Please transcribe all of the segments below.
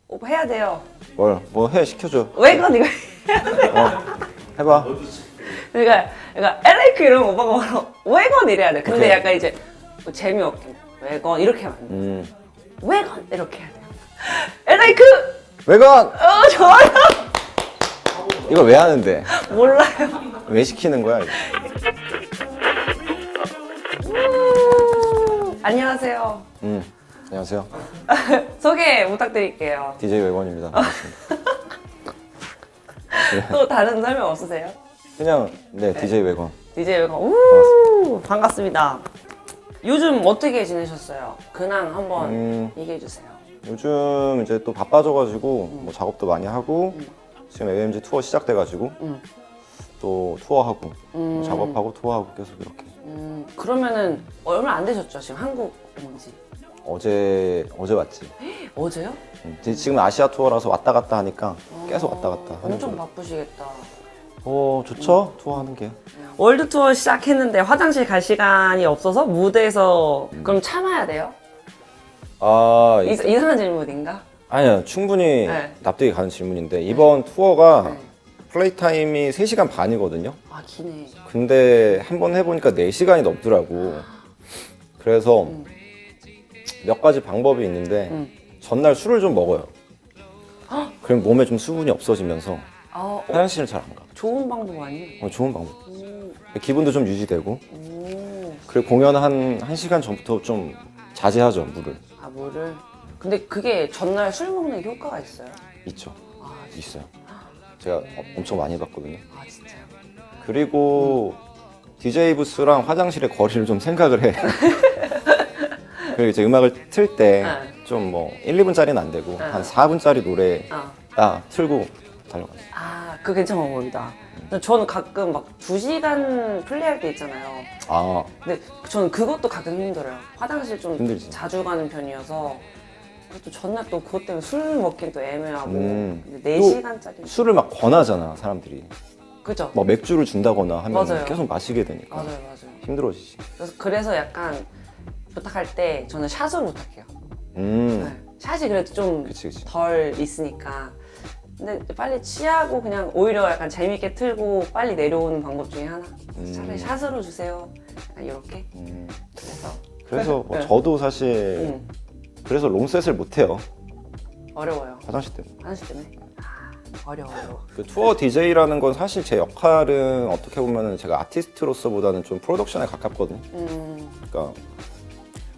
오빠 해야 돼요. 뭐 해, 시켜줘. 외건 이거. 해봐. 그러니까 LA크 이러면 오빠가 바로 외건 이래야 돼. 근데 오케이. 약간 이제 뭐 재미없게 외건 이렇게 하면 안 돼. 외건 이렇게 해야 돼요. LA크! 외건! 좋아요. 이걸 왜 하는데? 몰라요. 왜 시키는 거야? 이거? 안녕하세요. 안녕하세요. 소개 부탁드릴게요. DJ 외건입니다. 반갑습니다. 또 다른 설명 없으세요? 그냥 DJ 외건. DJ 외건. 우 반갑습니다. 요즘 어떻게 지내셨어요? 근황 한번 얘기해 주세요. 요즘 이제 또 바빠져가지고 뭐 작업도 많이 하고 지금 AMG 투어 시작돼가지고 또 투어하고 작업하고 투어하고 계속 이렇게. 그러면은 얼마 안 되셨죠? 지금 한국 온지. 어제 왔지. 어제요? 지금 아시아 투어라서 왔다 갔다 하니까 계속 왔다 갔다 하는 엄청 거예요. 바쁘시겠다. 좋죠? 투어하는 게. 월드 투어 시작했는데 화장실 갈 시간이 없어서 무대에서 그럼 참아야 돼요? 아, 이상한 질문인가? 아니야, 충분히 네. 납득이 가는 질문인데 이번 투어가 네. 플레이 타임이 3시간 반이거든요. 아 기네. 근데 한번 해보니까 4시간이 넘더라고. 그래서 몇 가지 방법이 있는데 전날 술을 좀 먹어요. 그럼 몸에 좀 수분이 없어지면서 화장실을 잘 안 가. 좋은 방법 아니에요? 좋은 방법. 기분도 좀 유지되고. 오. 그리고 공연 한 1시간 전부터 좀 자제하죠, 물을. 아 물을. 근데 그게 전날 술 먹는 게 효과가 있어요? 있죠. 아, 있어요. 제가 엄청 많이 봤거든요. 아 진짜요? 그리고 DJ 부스랑 화장실의 거리를 좀 생각을 해. 그리고 이제 음악을 틀 때 좀 뭐 1, 2분짜리는 안 되고 한 4분짜리 노래 딱 틀고 달려가죠. 아 그거 괜찮은 방법이다. 저는 가끔 막 2시간 플레이할 때 있잖아요. 아, 근데 저는 그것도 가끔 힘들어요. 화장실 좀 힘들지. 자주 가는 편이어서 그것도 전날 또 그것 때문에 술 먹긴 또 애매하고 근데 또 4시간짜리 술을 막 권하잖아, 사람들이. 그죠? 막 맥주를 준다거나 하면 맞아요. 계속 마시게 되니까 맞아요. 힘들어지지. 그래서 약간 부탁할 때 저는 샷으로 부탁해요. 음, 네. 샷이 그래도 좀 그치, 그치. 덜 있으니까. 근데 빨리 취하고 그냥 오히려 약간 재밌게 틀고 빨리 내려오는 방법 중에 하나. 차라리 샷으로 주세요. 약간 이렇게. 그래서 뭐 네. 저도 사실 그래서 롱셋을 못 해요. 어려워요. 화장실 때문에. 화장실 때문에. 어려워. 그 투어 DJ라는 건 사실 제 역할은 어떻게 보면은 제가 아티스트로서보다는 좀 프로덕션에 가깝거든요. 그러니까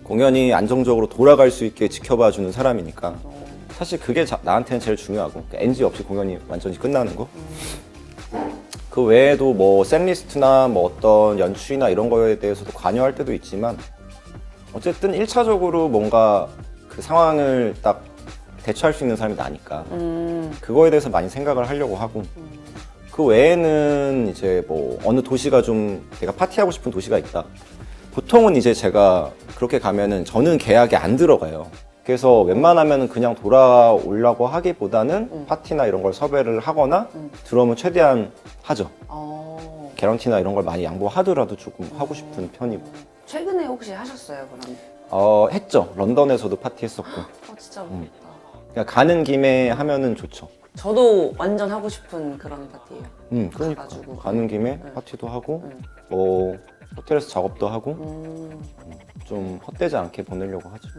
공연이 안정적으로 돌아갈 수 있게 지켜봐 주는 사람이니까 사실 그게 나한테는 제일 중요하고 그러니까 NG 없이 공연이 완전히 끝나는 거. 그 외에도 뭐 셋리스트나 뭐 어떤 연출이나 이런 거에 대해서도 관여할 때도 있지만 어쨌든 1차적으로 뭔가 그 상황을 딱 대처할 수 있는 사람이 나니까 그거에 대해서 많이 생각을 하려고 하고 그 외에는 이제 뭐 어느 도시가 좀 내가 파티하고 싶은 도시가 있다. 보통은 이제 제가 그렇게 가면은 저는 계약에 안 들어가요. 그래서 웬만하면 그냥 돌아오려고 하기보다는 파티나 이런 걸 섭외를 하거나 들어오면 최대한 하죠. 개런티나 이런 걸 많이 양보하더라도 조금 하고 싶은 편이고. 최근에 혹시 하셨어요, 그럼? 했죠. 런던에서도 파티 했었고. 진짜 모르겠다. 그냥 가는 김에 하면은 좋죠. 저도 완전 하고 싶은 그런 파티예요. 그러니까 가가지고. 가는 김에 파티도 하고 뭐 호텔에서 작업도 하고 좀 헛되지 않게 보내려고 하죠.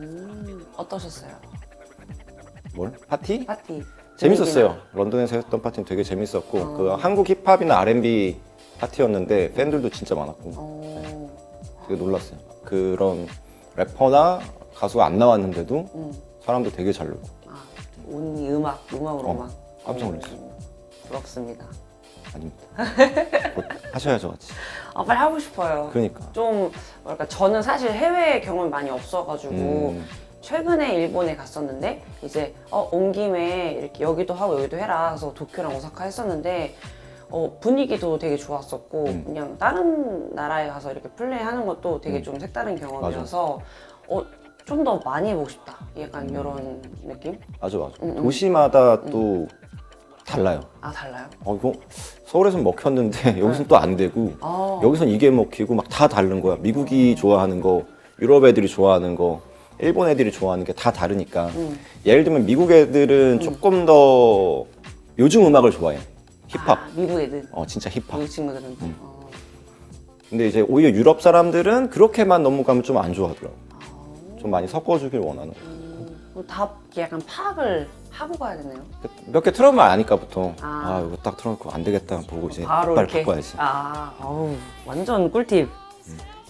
어떠셨어요? 뭘? 파티? 파티. 재밌었어요. 런던에서 했던 파티는 되게 재밌었고 그 한국 힙합이나 R&B 파티였는데 팬들도 진짜 많았고 되게 놀랐어요. 그런 래퍼나 가수가 안 나왔는데도 사람도 되게 잘 놀고 온리 음악으로만. 깜짝 놀랐어요. 부럽습니다. 아닙니다. 곧 하셔야죠, 같이. 빨리 하고 싶어요. 그러니까. 좀 뭐랄까 저는 사실 해외 경험이 많이 없어가지고 최근에 일본에 갔었는데 이제 온 김에 이렇게 여기도 하고 여기도 해라. 그래서 도쿄랑 오사카 했었는데 분위기도 되게 좋았었고 그냥 다른 나라에 가서 이렇게 플레이하는 것도 되게 좀 색다른 경험이어서 좀 더 많이 해보고 싶다. 약간 이런 느낌? 맞아. 도시마다 또 달라요. 아 달라요? 이거 서울에선 먹혔는데 여기선 또 안 되고 여기선 이게 먹히고 막 다 다른 거야. 미국이 좋아하는 거, 유럽 애들이 좋아하는 거, 일본 애들이 좋아하는 게 다 다르니까 예를 들면 미국 애들은 조금 더 요즘 음악을 좋아해. 힙합. 아, 미국 애들. 진짜 힙합. 미국 친구들은. 근데 이제 오히려 유럽 사람들은 그렇게만 넘어가면 좀 안 좋아하더라고. 좀 많이 섞어주길 원하는 거야. 그럼 다 약간 파악을 하고 가야 되네요. 몇 개 틀어보면 아니까 보통 아. 이거 딱 틀어놓고 안 되겠다 보고 이제 바로 빨리 이렇게. 바꿔야지. 어우, 완전 꿀팁.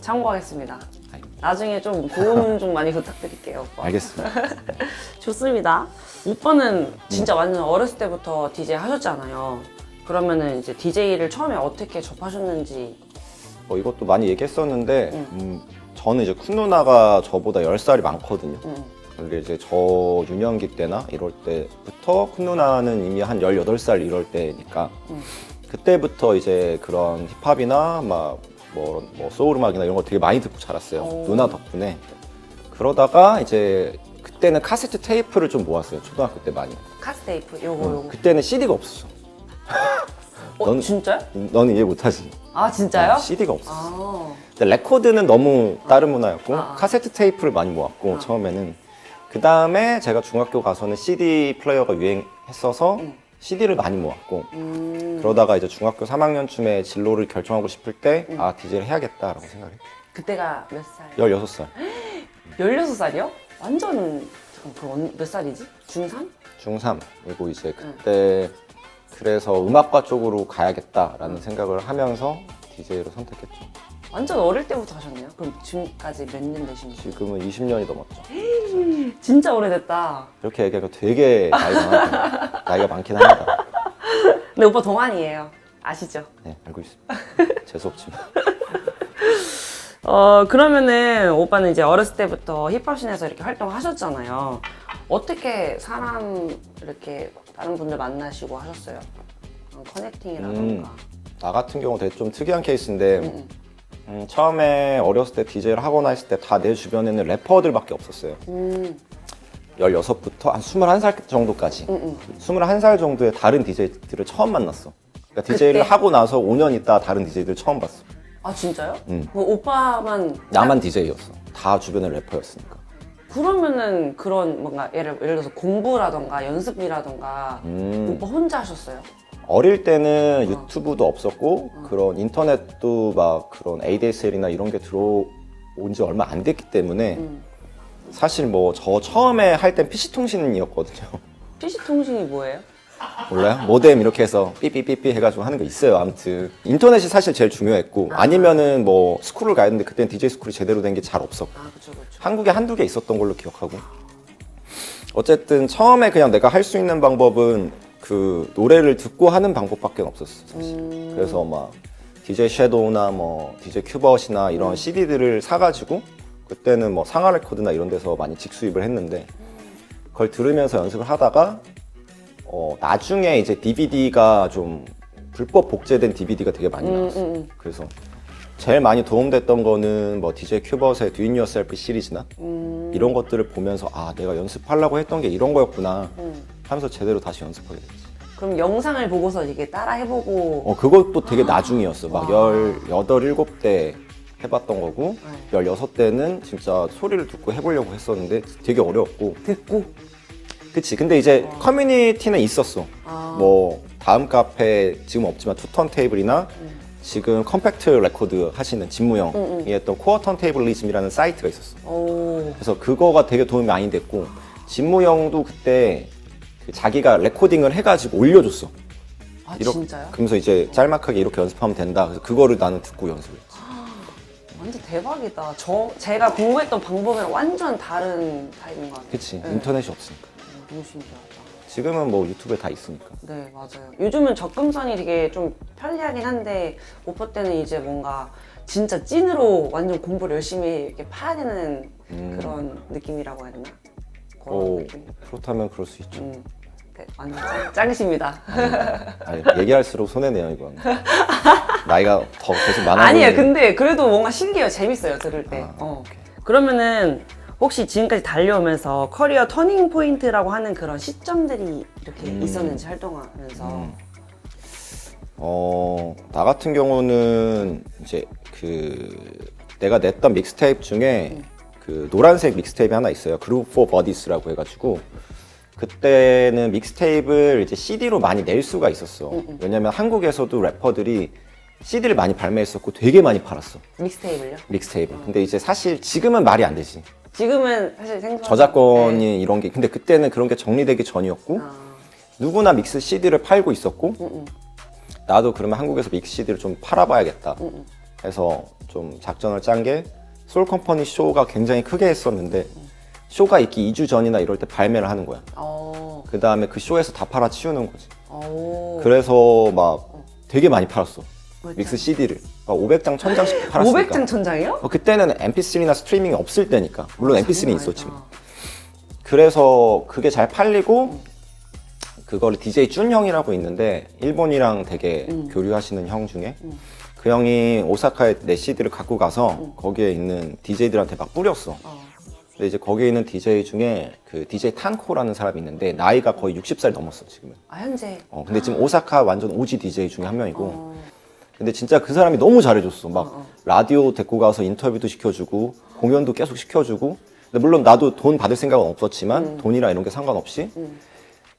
참고하겠습니다. 아이고. 나중에 좀 도움 좀 많이 부탁드릴게요, 오빠. 알겠습니다. 좋습니다. 오빠는 진짜 완전 어렸을 때부터 DJ 하셨잖아요. 그러면은 이제 DJ를 처음에 어떻게 접하셨는지. 이것도 많이 얘기했었는데 저는 이제 쿤 누나가 저보다 10살이 많거든요. 근데 이제 저 유년기 때나 이럴 때부터 쿤 누나는 이미 한 18살 이럴 때니까 그때부터 이제 그런 힙합이나 뭐 소울 음악이나 이런 거 되게 많이 듣고 자랐어요. 오. 누나 덕분에. 그러다가 이제 그때는 카세트 테이프를 좀 모았어요. 초등학교 때 많이. 카스테이프, 요거. 그때는 CD가 없었어. 넌- 진짜요? 너는 이해 못하지? 아, 진짜요? CD가 없었어. 아, 근데 레코드는 너무 다른 문화였고 아. 카세트 테이프를 많이 모았고 처음에는 그 다음에 제가 중학교 가서는 CD 플레이어가 유행했어서 CD를 많이 모았고 그러다가 이제 중학교 3학년쯤에 진로를 결정하고 싶을 때 DJ를 해야겠다라고 생각했죠. 그때가 몇 살? 16살 16살이요? 완전, 잠깐, 몇 살이지? 중3? 중3 그리고 이제 그때 그래서 음악과 쪽으로 가야겠다라는 생각을 하면서 DJ를 선택했죠. 완전 어릴 때부터 하셨네요? 그럼 지금까지 몇 년 되신지? 지금은 20년이 넘었죠. 진짜 오래됐다. 이렇게 얘기하니까 되게 나이가 많긴 합니다. 근데 오빠 동안이에요. 아시죠? 네, 알고 있습니다. 재수없지만. 그러면은 오빠는 이제 어렸을 때부터 힙합씬에서 이렇게 활동하셨잖아요. 어떻게 사람 이렇게 다른 분들 만나시고 하셨어요? 커넥팅이라던가. 나 같은 경우 되게 좀 특이한 케이스인데 처음에 어렸을 때 DJ를 하거나 했을 때 다 내 주변에는 래퍼들밖에 없었어요. 16부터 한 21살 정도까지 21살 정도의 다른 DJ들을 처음 만났어. 그러니까 DJ를 그때? 하고 나서 5년 있다 다른 DJ들 처음 봤어. 아, 진짜요? 그 오빠만 나만 DJ였어. 다 주변에 래퍼였으니까. 그러면은 그런 뭔가 예를 들어서 공부라던가 연습이라던가 오빠 혼자 하셨어요? 어릴 때는 유튜브도 없었고 그런 인터넷도 막 그런 ADSL이나 이런 게 들어온 지 얼마 안 됐기 때문에 사실 뭐 저 처음에 할 땐 PC통신이었거든요. PC통신이 뭐예요? 몰라요? 모뎀 이렇게 해서 삐삐삐삐 해가지고 하는 거 있어요. 아무튼 인터넷이 사실 제일 중요했고 아니면은 뭐 스쿨을 가야 했는데 그때는 DJ 스쿨이 제대로 된 게 잘 없었고 아, 그쵸. 한국에 한두 개 있었던 걸로 기억하고 어쨌든 처음에 그냥 내가 할 수 있는 방법은 그 노래를 듣고 하는 방법밖에 없었어 사실. 그래서 막 DJ 섀도우나 뭐 DJ 큐벗이나 이런 CD들을 사가지고 그때는 뭐 상하 레코드나 이런 데서 많이 직수입을 했는데 그걸 들으면서 연습을 하다가 나중에 이제 DVD가 좀 불법 복제된 DVD가 되게 많이 나왔어. 그래서 제일 많이 도움됐던 거는 뭐 DJ 큐벗의 Do It Yourself 시리즈나 이런 것들을 보면서 내가 연습하려고 했던 게 이런 거였구나 하면서 제대로 다시 연습하게 됐지. 그럼 영상을 보고서 이게 따라 해보고 그것도 되게 나중이었어. 막 18, 7대 해봤던 거고 16대는 진짜 소리를 듣고 해보려고 했었는데 되게 어려웠고 듣고 그치. 근데 이제 커뮤니티는 있었어. 뭐 다음 카페 지금 없지만 투턴테이블이나 지금 컴팩트 레코드 하시는 진무영이 했던 코어 턴테이블리즘이라는 사이트가 있었어. 오. 그래서 그거가 되게 도움이 많이 됐고 진무영도 그때 그 자기가 레코딩을 해가지고 올려줬어. 아, 이렇게, 진짜요? 그러면서 이제 짤막하게 이렇게 연습하면 된다. 그래서 그거를 나는 듣고 연습했지. 완전 대박이다. 제가 공부했던 방법이랑 완전 다른 타입인 것 같아요. 그치. 네. 인터넷이 없으니까. 너무 신기하다. 지금은 뭐 유튜브에 다 있으니까. 네, 맞아요. 요즘은 접근성이 되게 좀 편리하긴 한데 오빠 때는 이제 뭔가 진짜 찐으로 완전 공부를 열심히 이렇게 파야 되는 그런 느낌이라고 해야 되나? 그런 느낌. 그렇다면 그럴 수 있죠. 네, 완전 짱이십니다. 아니, 얘기할수록 손해네요, 이건. 나이가 더 계속 많아. 아니에요. 근데 그래도 뭔가 신기해요. 재밌어요. 들을 때. 그러면은 혹시 지금까지 달려오면서 커리어 터닝 포인트라고 하는 그런 시점들이 이렇게 있었는지 활동하면서. 나 같은 경우는 이제 내가 냈던 믹스테이프 중에 그 노란색 믹스테이프 하나 있어요. 그룹 4 버디스라고 해가지고 그때는 믹스테이프를 이제 CD로 많이 낼 수가 있었어. 왜냐면 한국에서도 래퍼들이 CD를 많이 발매했었고 되게 많이 팔았어. 믹스테이프요? 믹스테이프. 근데 이제 사실 지금은 말이 안 되지. 지금은 사실 생소하죠. 저작권이 네. 이런 게. 근데 그때는 그런 게 정리되기 전이었고 아. 누구나 믹스 CD를 팔고 있었고 나도 그러면 한국에서 믹스 CD를 좀 팔아봐야겠다. 해서 좀 작전을 짠 게 소울컴퍼니 쇼가 굉장히 크게 했었는데 쇼가 있기 2주 전이나 이럴 때 발매를 하는 거야. 그 다음에 그 쇼에서 다 팔아치우는 거지. 그래서 막 되게 많이 팔았어. 믹스 CD를. 500장, 1000장씩 팔았으니까. 500장 천장이요? 그때는 MP3나 스트리밍이 없을 때니까. 물론 MP3는 장난 있었지만. 아니다. 그래서 그게 잘 팔리고 그거를 DJ 준 형이라고 있는데 일본이랑 되게 교류하시는 형 중에 그 형이 오사카에 내 CD를 갖고 가서 거기에 있는 DJ들한테 막 뿌렸어. 근데 이제 거기에 있는 DJ 중에 그 DJ 탄코라는 사람이 있는데 나이가 거의 60살 넘었어 지금은. 아 현재. 근데 지금 오사카 완전 OG DJ 중에 한 명이고. 근데 진짜 그 사람이 너무 잘해줬어. 막 라디오 데리고 가서 인터뷰도 시켜주고 공연도 계속 시켜주고. 근데 물론 나도 돈 받을 생각은 없었지만 돈이나 이런 게 상관없이.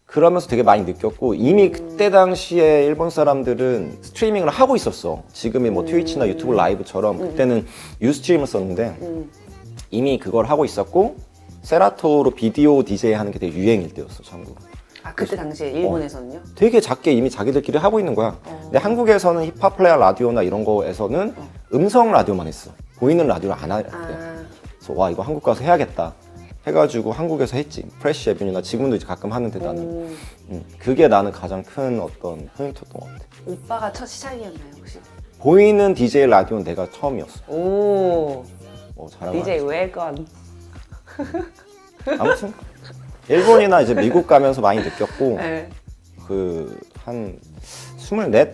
그러면서 되게 많이 느꼈고 이미 그때 당시에 일본 사람들은 스트리밍을 하고 있었어. 지금의 뭐 트위치나 유튜브 라이브처럼 그때는 유스트림을 썼는데 이미 그걸 하고 있었고 세라토로 비디오 DJ 하는 게 되게 유행일 때였어 전국. 아 그때 당시에 일본에서는요? 되게 작게 이미 자기들끼리 하고 있는 거야. 근데 한국에서는 힙합 플레이어 라디오나 이런 거에서는 음성 라디오만 했어. 보이는 라디오를 안 하대. 그래서 와 이거 한국 가서 해야겠다 해가지고 한국에서 했지. 프레시 에비뉴나 지금도 이제 가끔 하는데 나는 그게 나는 가장 큰 어떤 포인트였던 것 같아. 오빠가 첫 시작이었나요 혹시? 보이는 DJ 라디오는 내가 처음이었어. 오. 자랑을 DJ 웰건. 아무튼 일본이나 이제 미국 가면서 많이 느꼈고 네. 그 한 24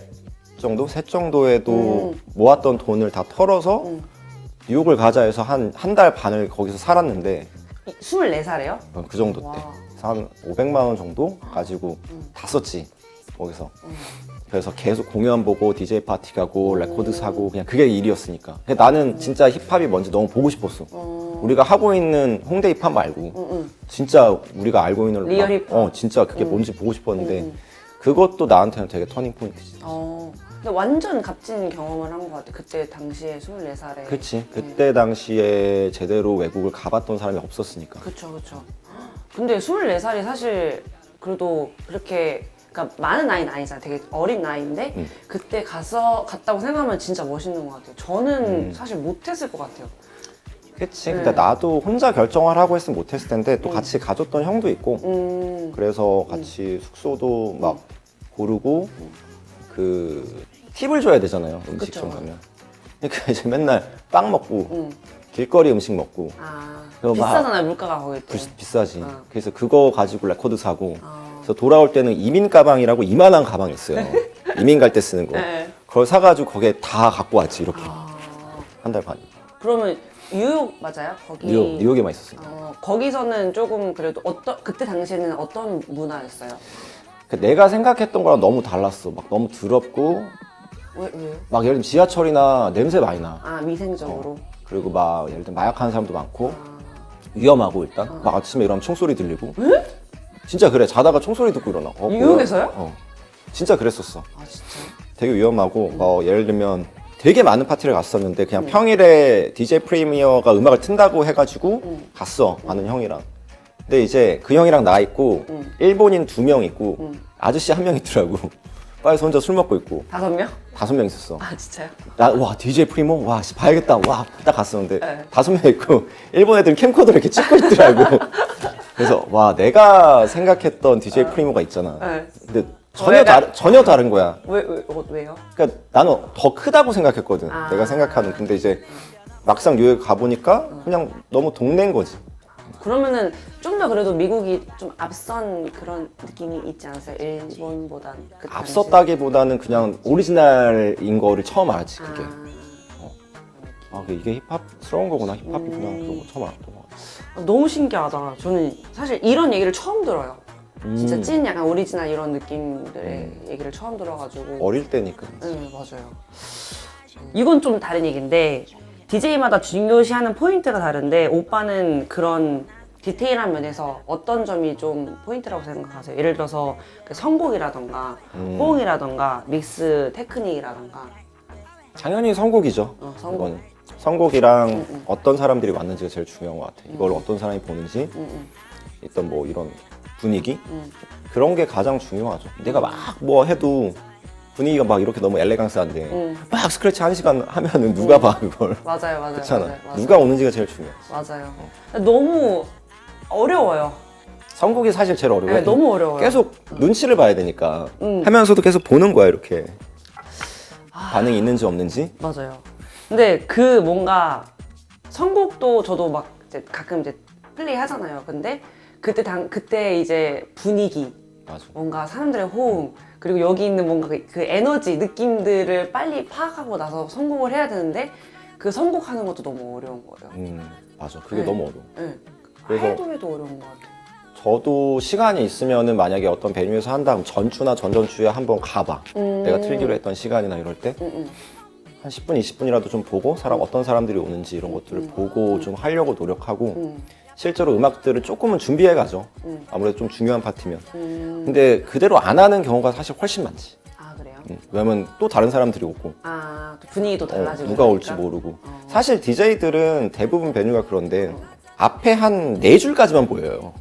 정도? 셋 정도에도 모았던 돈을 다 털어서 뉴욕을 가자 해서 한 달 반을 거기서 살았는데 24살이에요? 그 정도 때. 와. 그래서 한 500만 원 정도 가지고 다 썼지 거기서. 그래서 계속 공연 보고 DJ 파티 가고 레코드 사고 그냥 그게 일이었으니까. 근데 나는 진짜 힙합이 뭔지 너무 보고 싶었어. 우리가 하고 있는 홍대 힙합 말고 진짜 우리가 알고 있는 리얼 힙합. 진짜 그게 뭔지 보고 싶었는데 그것도 나한테는 되게 터닝 포인트지. 근데 완전 값진 경험을 한 것 같아. 그때 당시에 24살에. 그치. 그때 당시에 제대로 외국을 가봤던 사람이 없었으니까. 그쵸. 근데 24살이 사실 그래도 그렇게 그러니까 많은 나이는 아니잖아. 되게 어린 나이인데 그때 갔다고 생각하면 진짜 멋있는 것 같아요. 저는 사실 못했을 것 같아요. 그치. 근데 나도 혼자 결정을 하고 했으면 못했을 텐데 또 같이 가줬던 형도 있고 그래서 같이 숙소도 막 고르고 그 팁을 줘야 되잖아요. 음식점 그쵸. 가면. 그러니까 이제 맨날 빵 먹고 길거리 음식 먹고 그거 막 비싸잖아요. 물가가 거기 또. 비싸지. 그래서 그거 가지고 레코드 사고 그래서 돌아올 때는 이민 가방이라고 이만한 가방 있어요. 이민 갈 때 쓰는 거. 네. 그걸 사가지고 거기에 다 갖고 왔지 이렇게. 한 달 반. 그러면 뉴욕 맞아요? 거기. 뉴욕에만 있었어요. 거기서는 조금 그래도 그때 당시에는 어떤 문화였어요? 내가 생각했던 거랑 너무 달랐어. 막 너무 더럽고 왜요? 막 예를 들면 지하철이나 냄새 많이 나. 아 위생적으로. 그리고 막 예를 들면 마약하는 사람도 많고 위험하고 일단 막 아침에 일어나면 총소리 들리고. 진짜 그래. 자다가 총소리 듣고 일어나. 뉴욕에서요? 진짜 그랬었어. 아 진짜? 되게 위험하고 예를 들면 되게 많은 파티를 갔었는데 그냥 평일에 DJ 프리미어가 음악을 튼다고 해가지고 갔어. 아는 형이랑. 근데 이제 그 형이랑 나 있고 일본인 2명 있고 아저씨 1명 있더라고. 빨리 혼자 술 먹고 있고 5명? 5명 있었어. 아 진짜요? 와 DJ 프리모? 와 씨, 봐야겠다. 와 딱 갔었는데 네. 5명 있고 일본 애들은 캠코더를 이렇게 찍고 있더라고. 그래서 와 내가 생각했던 DJ 프리모가 있잖아. 네. 근데 전혀 다른 거야. 왜요? 그러니까 나는 더 크다고 생각했거든. 아. 내가 생각하는. 근데 이제 막상 뉴욕에 가보니까 그냥 너무 동네인 거지. 그러면은 좀 더 그래도 미국이 좀 앞선 그런 느낌이 있지 않았어요? 일본보단 그 당시? 앞섰다기보다는 그냥 오리지널인 거를 처음 알았지 그게. 이게 힙합스러운 거구나. 힙합이구나. 그런 거 처음 알았던 거 같아. 너무 신기하다. 저는 사실 이런 얘기를 처음 들어요. 진짜 찐 약간 오리지널 이런 느낌들의 얘기를 처음 들어가지고. 어릴 때니까. 네, 맞아요. 이건 좀 다른 얘기인데 DJ마다 중요시하는 포인트가 다른데 오빠는 그런 디테일한 면에서 어떤 점이 좀 포인트라고 생각하세요? 예를 들어서 그 선곡이라던가 호응이라던가 믹스 테크닉이라던가. 당연히 선곡이죠. 선곡. 이거는. 선곡이랑 어떤 사람들이 왔는지가 제일 중요한 것 같아. 이걸 어떤 사람이 보는지, 일단 뭐 이런 분위기 그런 게 가장 중요하죠. 내가 막 뭐 해도 분위기가 막 이렇게 너무 엘레강스한데 막 스크래치 1시간 하면은 누가 봐 그걸. 맞아요, 맞아요. 그렇잖아. 맞아요. 누가 오는지가 제일 중요해. 맞아요. 너무 어려워요. 선곡이 사실 제일 어려워요. 네, 너무 어려워요. 계속 눈치를 봐야 되니까 하면서도 계속 보는 거야 이렇게. 반응이 있는지 없는지. 맞아요. 근데 그 뭔가 선곡도 저도 막 이제 가끔 이제 플레이 하잖아요. 근데 그때 이제 분위기, 맞아. 뭔가 사람들의 호응, 그리고 여기 있는 뭔가 그 에너지, 느낌들을 빨리 파악하고 나서 선곡을 해야 되는데 그 선곡하는 것도 너무 어려운 거예요. 맞아. 그게 네. 너무 어려워. 네. 그래서 해도 어려운 것 같아요. 저도 시간이 있으면은 만약에 어떤 베뉴에서 한다면 전주나 전전주에 한번 가봐. 내가 틀기로 했던 시간이나 이럴 때 한 10분, 20분이라도 좀 보고 어떤 사람들이 오는지 이런 것들을 보고 좀 하려고 노력하고 실제로 음악들을 조금은 준비해 가죠. 아무래도 좀 중요한 파티면. 근데 그대로 안 하는 경우가 사실 훨씬 많지. 아, 그래요? 왜냐면 또 다른 사람들이 오고 아, 또 분위기도 달라지고. 누가 올지 그러니까? 모르고. 사실 DJ들은 대부분 베뉴가 그런데 앞에 한 4줄까지만 보여요.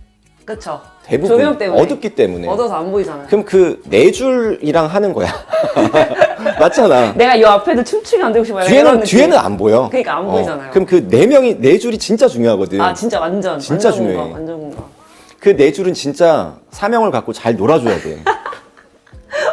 그쵸. 대부분 조명 때문에. 어둡기 때문에. 어두워서 안 보이잖아요. 그럼 그 4줄이랑 하는 거야. 맞잖아. 내가 이 앞에도 춤추게 안 되고 싶어요. 뒤에는 안 보여. 그러니까 안 보이잖아요. 그럼 그 4줄이 진짜 중요하거든. 아, 진짜 완전. 진짜 완전 중요해. 공감, 완전 공감. 그 4줄은 진짜 사명을 갖고 잘 놀아줘야 돼.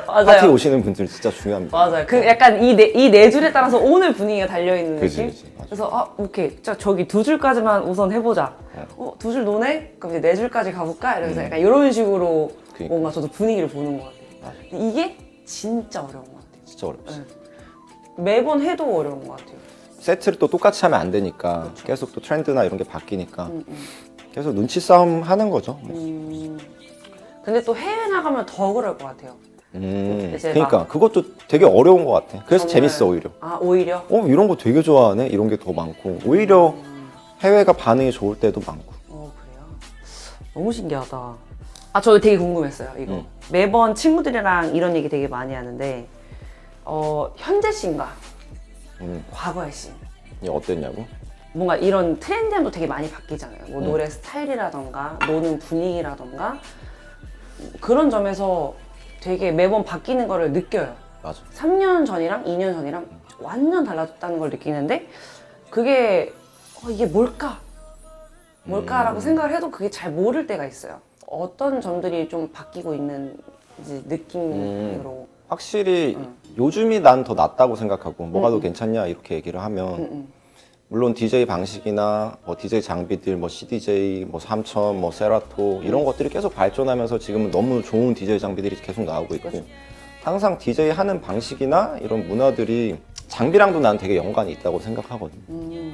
맞아요. 파티 오시는 분들 진짜 중요합니다. 맞아요. 그 약간 이 네 줄에 따라서 오늘 분위기가 달려있는 그치, 느낌? 그치, 맞아. 그래서, 오케이. 자, 저기 2줄까지만 우선 해보자. 2줄 노네? 그럼 이제 4줄까지 가볼까? 이러면서 약간 이런 식으로 그러니까. 뭔가 저도 분위기를 보는 것 같아요. 근데 이게 진짜 어려운 것 같아요. 진짜 어렵지. 네. 매번 해도 어려운 것 같아요. 세트를 또 똑같이 하면 안 되니까 계속 또 트렌드나 이런 게 바뀌니까 계속 눈치 싸움 하는 거죠. 근데 또 해외 나가면 더 그럴 것 같아요. 이제 그러니까 막 그것도 되게 어려운 것 같아. 그래서 정말- 재밌어 오히려. 아, 오히려? 이런 거 되게 좋아하네. 이런 게 더 많고 오히려 해외가 반응이 좋을 때도 많고. 그래요? 너무 신기하다. 아, 저 되게 궁금했어요, 이거. 매번 친구들이랑 이런 얘기 되게 많이 하는데, 현재 씬과 과거의 씬. 이게 어땠냐고? 뭔가 이런 트렌드도 되게 많이 바뀌잖아요. 뭐 노래 스타일이라던가, 노는 분위기라던가, 그런 점에서 되게 매번 바뀌는 거를 느껴요. 맞아. 3년 전이랑 2년 전이랑 완전 달라졌다는 걸 느끼는데, 그게, 이게 뭘까라고 생각을 해도 그게 잘 모를 때가 있어요. 어떤 점들이 좀 바뀌고 있는지 느낌으로. 확실히 요즘이 난 더 낫다고 생각하고 뭐가 더 괜찮냐 이렇게 얘기를 하면 물론 DJ 방식이나 뭐 DJ 장비들 뭐 CDJ 뭐 3000 뭐 세라토 이런 것들이 계속 발전하면서 지금은 너무 좋은 DJ 장비들이 계속 나오고 있고 항상 DJ 하는 방식이나 이런 문화들이 장비랑도 난 되게 연관이 있다고 생각하거든.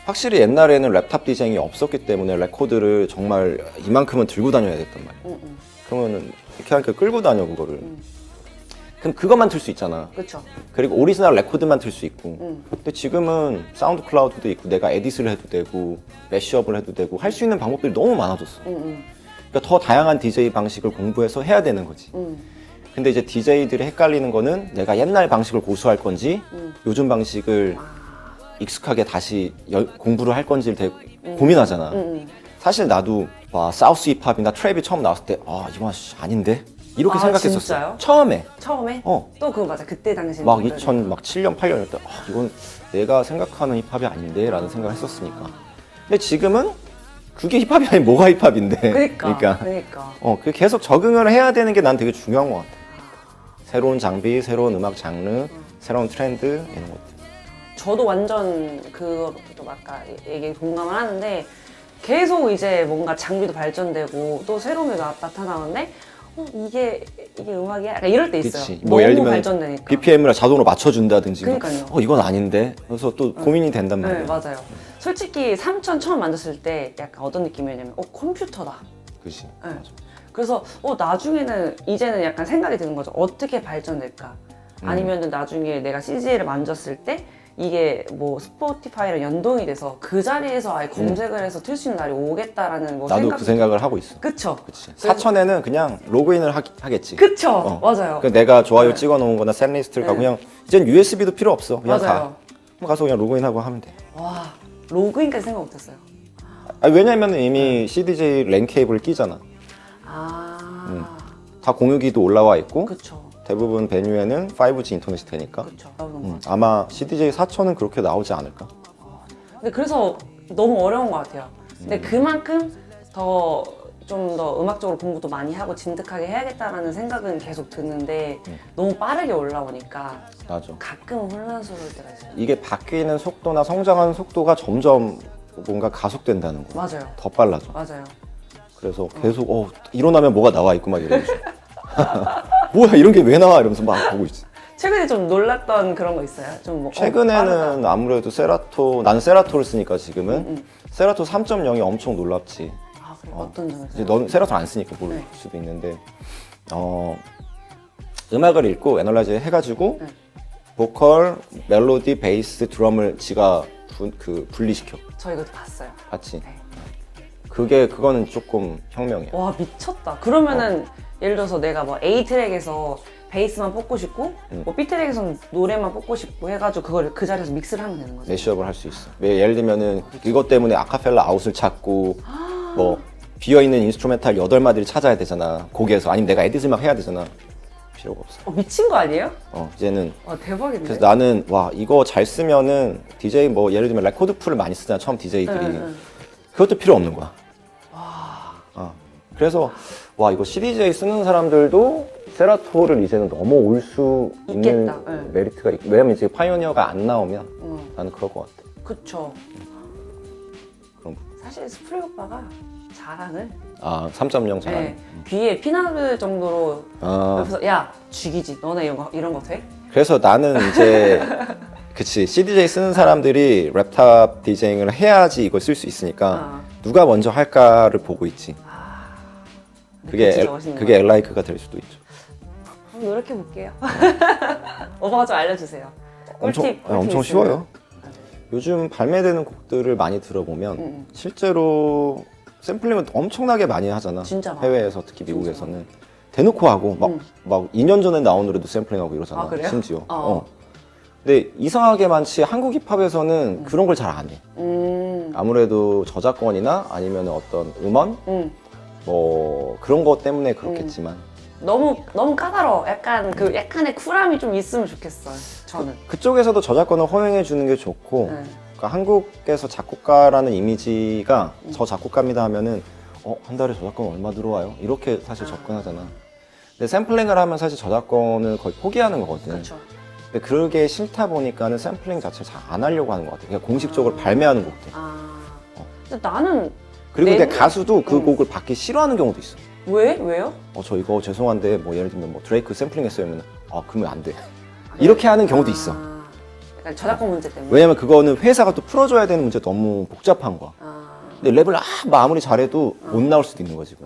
확실히 옛날에는 랩탑 디제잉이 없었기 때문에 레코드를 정말 이만큼은 들고 다녀야 됐단 말이야. 그러면은 이렇게 하니까 끌고 다녀 그거를. 그럼 그것만 틀 수 있잖아. 그쵸? 그리고 오리지널 레코드만 틀 수 있고. 근데 지금은 사운드 클라우드도 있고 내가 에디스를 해도 되고 매시업을 해도 되고 할 수 있는 방법들이 너무 많아졌어. 그러니까 더 다양한 DJ 방식을 공부해서 해야 되는 거지. 근데 이제 DJ들이 헷갈리는 거는 내가 옛날 방식을 고수할 건지 요즘 방식을 익숙하게 다시 공부를 할 건지를 되게 고민하잖아. 사실 나도 와 사우스 힙합이나 트랩이 처음 나왔을 때 이건 아닌데? 이렇게 아, 생각했었어. 진짜요? 처음에. 처음에? 또 그거 맞아. 그때 당시에. 막 2007년, 8년 때 이건 내가 생각하는 힙합이 아닌데 라는 생각을 했었으니까. 근데 지금은 그게 힙합이 아닌 뭐가 힙합인데. 그러니까. 그 계속 적응을 해야 되는 게 난 되게 중요한 것 같아. 새로운 장비, 새로운 음악 장르, 새로운 트렌드 이런 것들. 저도 완전 그것도 아까 얘기 공감을 하는데 계속 이제 뭔가 장비도 발전되고 또 새로운 게 나타나는데 이게 음악이야? 약간 이럴 때 있어요. 그치. 너무 뭐 예를 들면 발전되니까. BPM을 자동으로 맞춰준다든지. 그러니까요. 이건 아닌데. 그래서 또 고민이 된단 말이야. 네, 맞아요. 솔직히 3000 처음 만졌을 때 약간 어떤 느낌이었냐면 컴퓨터다. 그치. 네. 그래서 나중에는 이제는 약간 생각이 드는 거죠. 어떻게 발전될까? 아니면은 나중에 내가 CDJ를 만졌을 때 이게 뭐 스포티파이랑 연동이 돼서 그 자리에서 아예 검색을 해서 틀 수 있는 날이 오겠다라는 뭐 나도 그 생각을 하고 있어. 그쵸? 그치. 사천에는 그냥 로그인을 하겠지. 그쵸? 맞아요. 그 내가 좋아요 네. 찍어 놓은 거나 샌리스트를 가고 네. 그냥 이젠 USB도 필요 없어. 그냥 맞아요. 가서 그냥 로그인하고 하면 돼. 와, 로그인까지 생각 못했어요. 왜냐면 이미 CDJ 랜 케이블을 끼잖아. 다 공유기도 올라와 있고 그쵸. 대부분 베뉴에는 5G 인터넷이 되니까 그쵸. 아마 CDJ 4천은 그렇게 나오지 않을까? 근데 그래서 너무 어려운 것 같아요. 근데 그만큼 좀 더 음악적으로 공부도 많이 하고 진득하게 해야겠다라는 생각은 계속 드는데 너무 빠르게 올라오니까 맞아. 가끔 혼란스러울 때가 있어요. 이게 바뀌는 속도나 성장하는 속도가 점점 뭔가 가속된다는 거. 맞아요. 더 빨라져. 맞아요. 그래서 계속 일어나면 뭐가 나와 있고 막 이러면서 뭐야 이런 게 왜 나와 이러면서 막 보고 있어. 최근에 좀 놀랐던 그런 거 있어요? 좀 뭐, 최근에는 아무래도 나는 세라토를 쓰니까 지금은 세라토 3.0이 엄청 놀랍지. 아, 그래. 어떤 점에서? 이제 넌 세라토 안 쓰니까 모를 네. 수도 있는데 음악을 읽고 애널라이즈 해가지고 네. 보컬, 멜로디, 베이스, 드럼을 지가 분리시켜. 저 이것도 봤어요. 봤지? 네. 그거는 조금 혁명이야. 와, 미쳤다. 그러면은 예를 들어서 내가 뭐 A 트랙에서 베이스만 뽑고 싶고 뭐 B 트랙에서는 노래만 뽑고 싶고 해가지고 그걸 그 자리에서 믹스를 하면 되는 거죠. 매시업을 할 수 있어. 예를 들면은 이것 때문에 아카펠라 아웃을 찾고 뭐 비어있는 인스트루멘탈 8마디를 찾아야 되잖아. 곡에서. 아니면 내가 에디즈막 해야 되잖아. 필요가 없어. 미친 거 아니에요? 이제는 와, 대박인데? 그래서 나는 와 이거 잘 쓰면은 DJ 뭐 예를 들면 레코드 풀을 많이 쓰잖아. 처음 DJ들이. 응. 그것도 필요 없는 거야. 그래서 와 이거 CDJ 쓰는 사람들도 세라토를 이제는 넘어올 수 있는 있겠다. 네. 메리트가 왜냐면 이제 파이오니어가 안 나오면 나는 그럴 것 같아. 그쵸. 그럼 사실 스프레이 오빠가 자랑을 3.0 잘하네. 네, 귀에 피나를 정도로 아. 옆에서 야 죽이지 너네 이런 거 돼? 그래서 나는 이제 그치 CDJ 쓰는 사람들이 랩탑 디제잉을 해야지 이걸 쓸 수 있으니까 누가 먼저 할까를 보고 있지. 그게 엘라이크가 될 수도 있죠. 한번 노력해 볼게요. 오빠가 좀 알려주세요. 꿀팁 엄청 있으면. 쉬워요. 요즘 발매되는 곡들을 많이 들어보면 실제로 샘플링은 엄청나게 많이 하잖아. 진짜 많아. 해외에서 특히 미국에서는 대놓고 하고 막 2년 전에 나온 노래도 샘플링하고 이러잖아. 아, 그래요? 심지어. 근데 이상하게 많지 한국 힙합에서는 그런 걸 잘 안 해. 아무래도 저작권이나 아니면 어떤 음원 뭐 그런 것 때문에 그렇겠지만 너무 까다로워. 약간 약간의 쿨함이 좀 있으면 좋겠어요. 저는. 그쪽에서도 저작권을 허용해 주는 게 좋고 그러니까 한국에서 작곡가라는 이미지가 저 작곡가입니다 하면은 한 달에 저작권 얼마 들어와요? 이렇게 사실 접근하잖아. 근데 샘플링을 하면 사실 저작권을 거의 포기하는 거거든. 그렇죠. 근데 그러게 싫다 보니까는 샘플링 자체를 잘 안 하려고 하는 것 같아. 그냥 공식적으로 발매하는 곡들. 근데 나는 그리고 근데 가수도 그 곡을 받기 싫어하는 경우도 있어. 왜요? 저 이거 죄송한데 뭐 예를 들면 뭐 드레이크 샘플링 했어요 하면 그러면 안 돼. 이렇게 하는 경우도 있어. 약간 저작권 문제 때문에. 왜냐면 그거는 회사가 또 풀어줘야 되는 문제 너무 복잡한 거야. 근데 랩을 아무리 잘해도 못 나올 수도 있는 거지.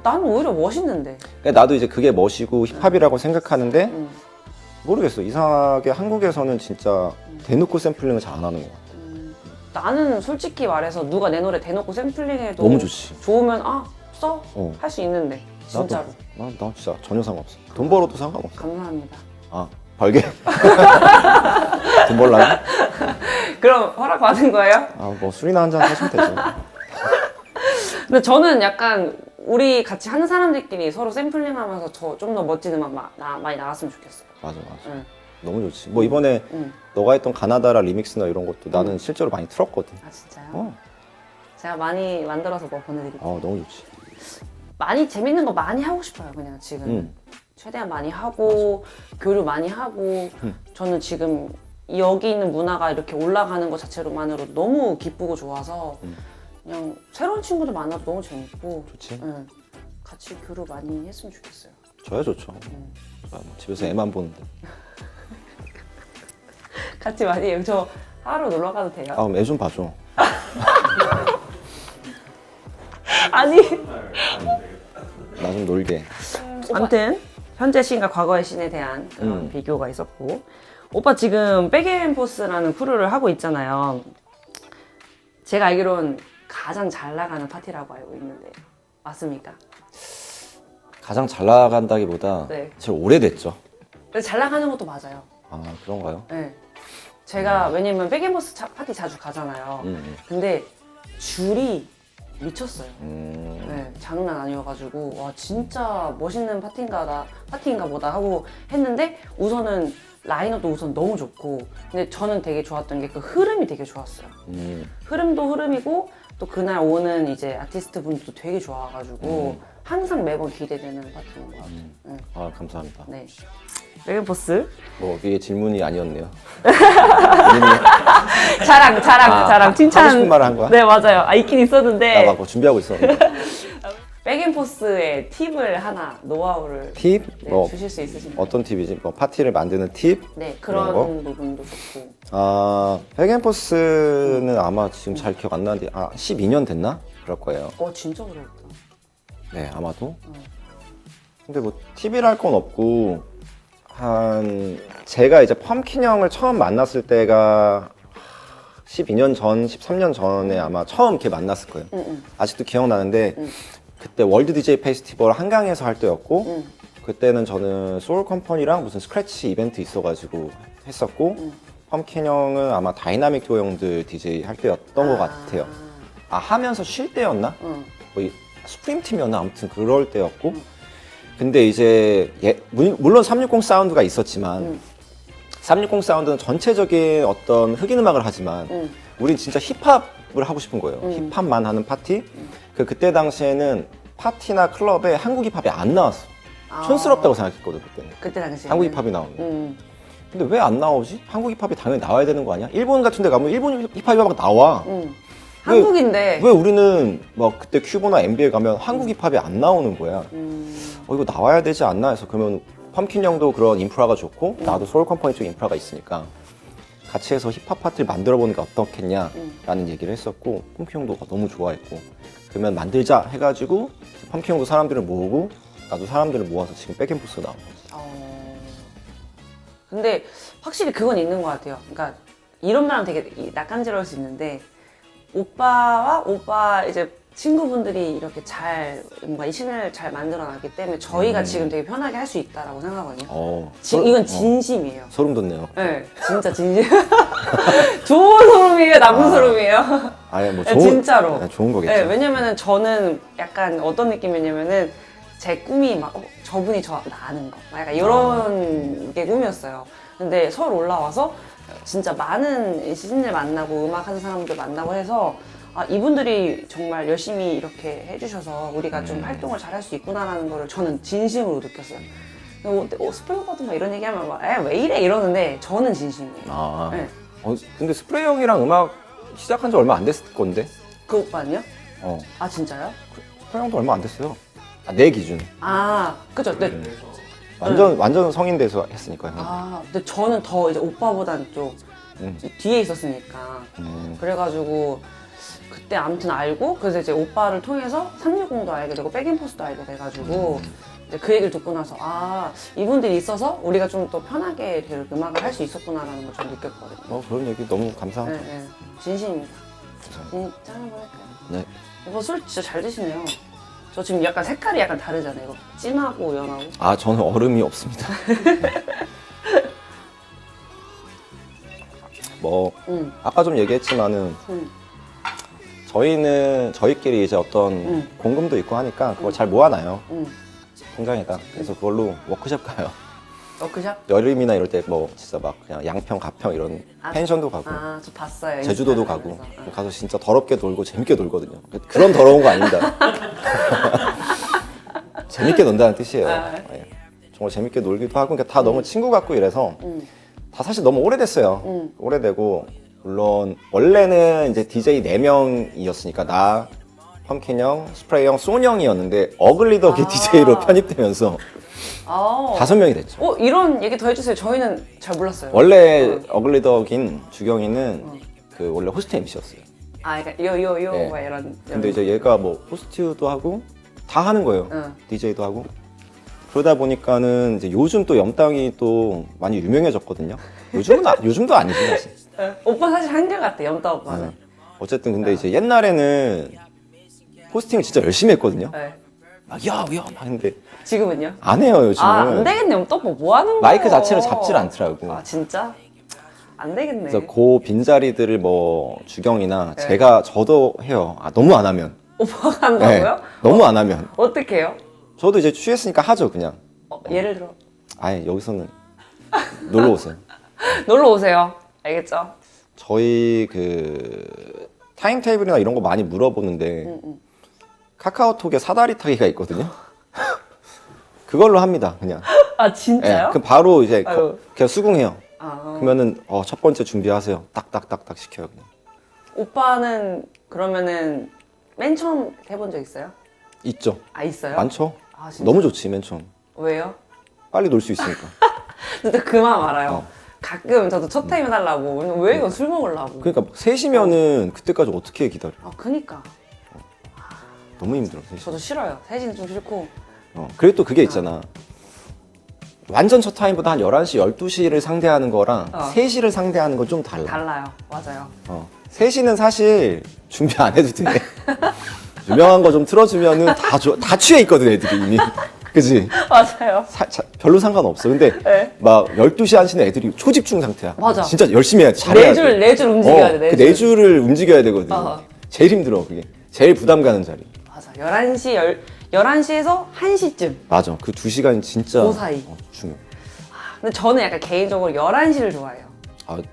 나는 오히려 멋있는데. 그러니까 나도 이제 그게 멋이고 힙합이라고 생각하는데 모르겠어. 이상하게 한국에서는 진짜 대놓고 샘플링을 잘 안 하는 것 같아. 나는 솔직히 말해서 누가 내 노래 대놓고 샘플링해도 너무 좋지. 좋으면 써? 할 수 있는데 진짜로. 나 진짜 전혀 상관없어. 돈 벌어도 상관없어. 감사합니다. 벌게? 돈 벌라면? 그럼 허락 받은 거예요? 뭐 술이나 한잔 하시면 되죠. 근데 저는 약간 우리 같이 하는 사람들끼리 서로 샘플링하면서 좀 더 멋진 음악 많이 나왔으면 좋겠어. 맞아. 응. 너무 좋지. 뭐 이번에 너가 했던 가나다라 리믹스나 이런 것도 나는 실제로 많이 틀었거든. 아 진짜요? 제가 많이 만들어서 뭐 보내드릴게요. 너무 좋지. 많이 재밌는 거 많이 하고 싶어요. 그냥 지금 최대한 많이 하고 교류 많이 하고 저는 지금 여기 있는 문화가 이렇게 올라가는 것 자체로만으로 너무 기쁘고 좋아서 그냥 새로운 친구들 만나도 너무 재밌고 좋지. 같이 교류 많이 했으면 좋겠어요. 저야 좋죠. 뭐 집에서 애만 보는데. 같이 많이 해요. 저 하루 놀러 가도 돼요? 애 좀 봐줘. 아니. 나 좀 놀게. 아무튼 현재 시인과 과거의 시인에 대한 그런 비교가 있었고 오빠 지금 백앤포스라는 크루를 하고 있잖아요. 제가 알기론 가장 잘 나가는 파티라고 알고 있는데 맞습니까? 가장 잘 나간다기보다 네. 제일 오래됐죠. 근데 잘 나가는 것도 맞아요. 아, 그런가요? 네. 제가 왜냐면 백앤포스 파티 자주 가잖아요. 근데 줄이 미쳤어요. 네, 장난 아니어가지고 와 진짜 멋있는 파티인가 보다 하고 했는데 우선은 라인업도 우선 너무 좋고 근데 저는 되게 좋았던 게 그 흐름이 되게 좋았어요. 흐름도 흐름이고 또 그날 오는 이제 아티스트 분들도 되게 좋아가지고 항상 매번 기대되는 파티인 것 같아요. 네. 아, 감사합니다. 네. 백앤포스 뭐 이게 질문이 아니었네요. 자랑 칭찬. 하고 싶은 말을 한 거야? 네 맞아요. 아 있긴 있었는데 나 막 뭐 준비하고 있었는데. 백앤포스의 팁을 하나 노하우를 팁? 네, 뭐 주실 수 있으신가요? 어떤 팁이지? 뭐 파티를 만드는 팁? 네 그런 그런 부분도 좋고 아, 백앤포스는 아마 지금 잘 기억 안 나는데 12년 됐나? 그럴 거예요. 진짜 그렇다. 네, 아마도. 근데 뭐 팁이랄 건 없고 제가 이제 펌킨 형을 처음 만났을 때가 12년 전, 13년 전에 아마 처음 이렇게 만났을 거예요. 아직도 기억나는데 그때 월드 DJ 페스티벌 한강에서 할 때였고 그때는 저는 소울 컴퍼니랑 무슨 스크래치 이벤트 있어가지고 했었고 펌킨 형은 아마 다이나믹 듀오 형들 DJ 할 때였던 것 같아요. 하면서 쉴 때였나? 뭐 스프림 팀이었나? 아무튼 그럴 때였고 근데 이제 물론 360 사운드가 있었지만 360 사운드는 전체적인 어떤 흑인 음악을 하지만 우린 진짜 힙합을 하고 싶은 거예요. 힙합만 하는 파티. 그때 당시에는 파티나 클럽에 한국 힙합이 안 나왔어. 촌스럽다고 생각했거든 그때는. 그때 당시에 한국 힙합이 나오면. 근데 왜 안 나오지? 한국 힙합이 당연히 나와야 되는 거 아니야? 일본 같은 데 가면 일본 힙합이 막 나와. 한국인데 왜 우리는 막 그때 큐브나 NBA 가면 한국 힙합이 안 나오는 거야? 이거 나와야 되지 않나 해서 그러면 펌킨 형도 그런 인프라가 좋고 나도 소울 컴퍼니 쪽 인프라가 있으니까 같이 해서 힙합 파티를 만들어 보는 게 어떻겠냐라는 얘기를 했었고 펌킨 형도 너무 좋아했고 그러면 만들자 해가지고 펌킨 형도 사람들을 모으고 나도 사람들을 모아서 지금 백앤포스가 나온 거지. 근데 확실히 그건 있는 것 같아요. 그러니까 이런 말은 되게 낯간지러울 수 있는데 오빠와 오빠 이제 친구분들이 이렇게 잘 뭔가 이 씬을 잘 만들어놨기 때문에 저희가 지금 되게 편하게 할 수 있다라고 생각하거든요. 이건 진심이에요. 소름 돋네요. 네, 진짜 진심. 좋은 소름이에요, 나쁜 소름이에요. 아니 뭐 네, 진짜로. 네, 좋은 거겠죠. 네, 왜냐면은 저는 약간 어떤 느낌이냐면은 제 꿈이 막 저분이 저 나 아는 거, 막 약간 이런 게 꿈이었어요. 근데 서울 올라와서 진짜 많은 시즌을 만나고 음악하는 사람들 만나고 해서 이분들이 정말 열심히 이렇게 해주셔서 우리가 좀 활동을 잘 할 수 있구나라는 거를 저는 진심으로 느꼈어요. 스프레이 오빠도 막 이런 얘기하면 막, 왜 이래? 이러는데 저는 진심이에요. 네. 근데 스프레이 형이랑 음악 시작한 지 얼마 안 됐을 건데? 그 오빠는요? 어. 진짜요? 스프레이 형도 얼마 안 됐어요. 내 기준. 그죠. 네. 완전 성인 돼서 했으니까 형. 근데 저는 더 이제 오빠보단 좀 뒤에 있었으니까. 그래가지고 그때 아무튼 알고 그래서 이제 오빠를 통해서 360도 알게 되고 백앤포스도 알게 돼가지고 이제 그 얘기를 듣고 나서 이분들이 있어서 우리가 좀 더 편하게 이렇게 음악을 할 수 있었구나라는 걸 좀 느꼈거든요. 그런 얘기 너무 감사합니다. 네. 진심입니다. 짠 한번 할까요? 네. 오빠 술 진짜 잘 드시네요. 저 지금 약간 색깔이 약간 다르잖아요. 이거 진하고 연하고. 저는 얼음이 없습니다. 뭐 아까 좀 얘기했지만은 저희끼리 이제 어떤 공금도 있고 하니까 그걸 잘 모아놔요. 통장에다. 그래서 그걸로 워크숍 가요. 워크숍? 여름이나 이럴 때 뭐 진짜 막 그냥 양평, 가평 이런 펜션도 가고 저 봤어요. 제주도도 인스타그램에서. 가고 가서 진짜 더럽게 놀고 재밌게 놀거든요. 그런 더러운 거 아닙니다. 재밌게 논다는 뜻이에요. 네. 정말 재밌게 놀기도 하고 그러니까 다 너무 친구 같고 이래서 다 사실 너무 오래됐어요. 오래되고 물론 원래는 이제 DJ 4명이었으니까 나, 펌킨 형, 스프레이 형, 쏜 형이었는데 어글리덕이 DJ로 편입되면서 5명이 됐죠. 이런 얘기 더 해주세요. 저희는 잘 몰랐어요. 원래 어글리덕인 주경이는 그 원래 호스트 MC였어요. 그러니까 요요요 네. 막 이런. 근데 이제 얘가 뭐 호스트도 하고 다 하는 거예요. DJ도 하고. 그러다 보니까는 이제 요즘 또 염땅이 또 많이 유명해졌거든요. 요즘도 아니지 사실. 오빠 사실 한결같아, 염따 오빠는. 어쨌든 근데 이제 옛날에는 포스팅을 진짜 열심히 했거든요. 네. 막 막 했는데 지금은요? 안 해요 요즘은. 안 되겠네. 염따 오빠 뭐 하는 거예요? 마이크 자체를 잡질 않더라고. 아, 진짜? 안 되겠네. 그래서 그 빈자리들을 뭐 주경이나 네. 저도 해요. 너무 안 하면. 오빠가 한다고요? 너무 안 하면. 어떻게 해요? 저도 이제 취했으니까 하죠 그냥. 예를 들어. 아예 여기서는 놀러 오세요. 놀러 오세요. 알겠죠? 저희 그 타임테이블이나 이런 거 많이 물어보는데 카카오톡에 사다리 타기가 있거든요. 그걸로 합니다 그냥. 아, 진짜요? 그럼 바로 이제 아유. 그냥 수긍해요. 아. 그러면은 첫 번째 준비하세요. 딱딱딱딱 시켜요 그냥. 오빠는 그러면은 맨 처음 해본 적 있어요? 있죠. 아, 있어요? 많죠. 아, 진짜? 너무 좋지 맨 처음. 왜요? 빨리 놀 수 있으니까. 진짜 그만 말아요. 가끔 저도 첫 타임 해달라고. 왜 이거 술 먹으려고. 그러니까 3시면은 그때까지 어떻게 기다려? 아, 그니까. 너무 힘들어 3시. 저도 싫어요. 3시는 좀 싫고. 그리고 또 그게 있잖아. 완전 첫 타임보다 한 11시, 12시를 상대하는 거랑 3시를 상대하는 건 좀 달라. 달라요. 맞아요. 3시는 사실 준비 안 해도 돼. 유명한 거 좀 틀어주면은 다 취해 있거든 애들이 이미. 그지? 맞아요. 별로 상관없어. 근데 네. 막 12시 1시는 애들이 초집중 상태야. 맞아. 진짜 열심히 해야 돼. 잘해야 돼. 네 줄 움직여야 돼. 네 그 줄. 네 줄을 움직여야 되거든. 어허. 제일 힘들어 그게. 제일 부담 가는 자리. 맞아. 11시에서 1시쯤. 맞아. 그 2시간이 진짜 그 사이. 중요해. 근데 저는 약간 개인적으로 11시를 좋아해요.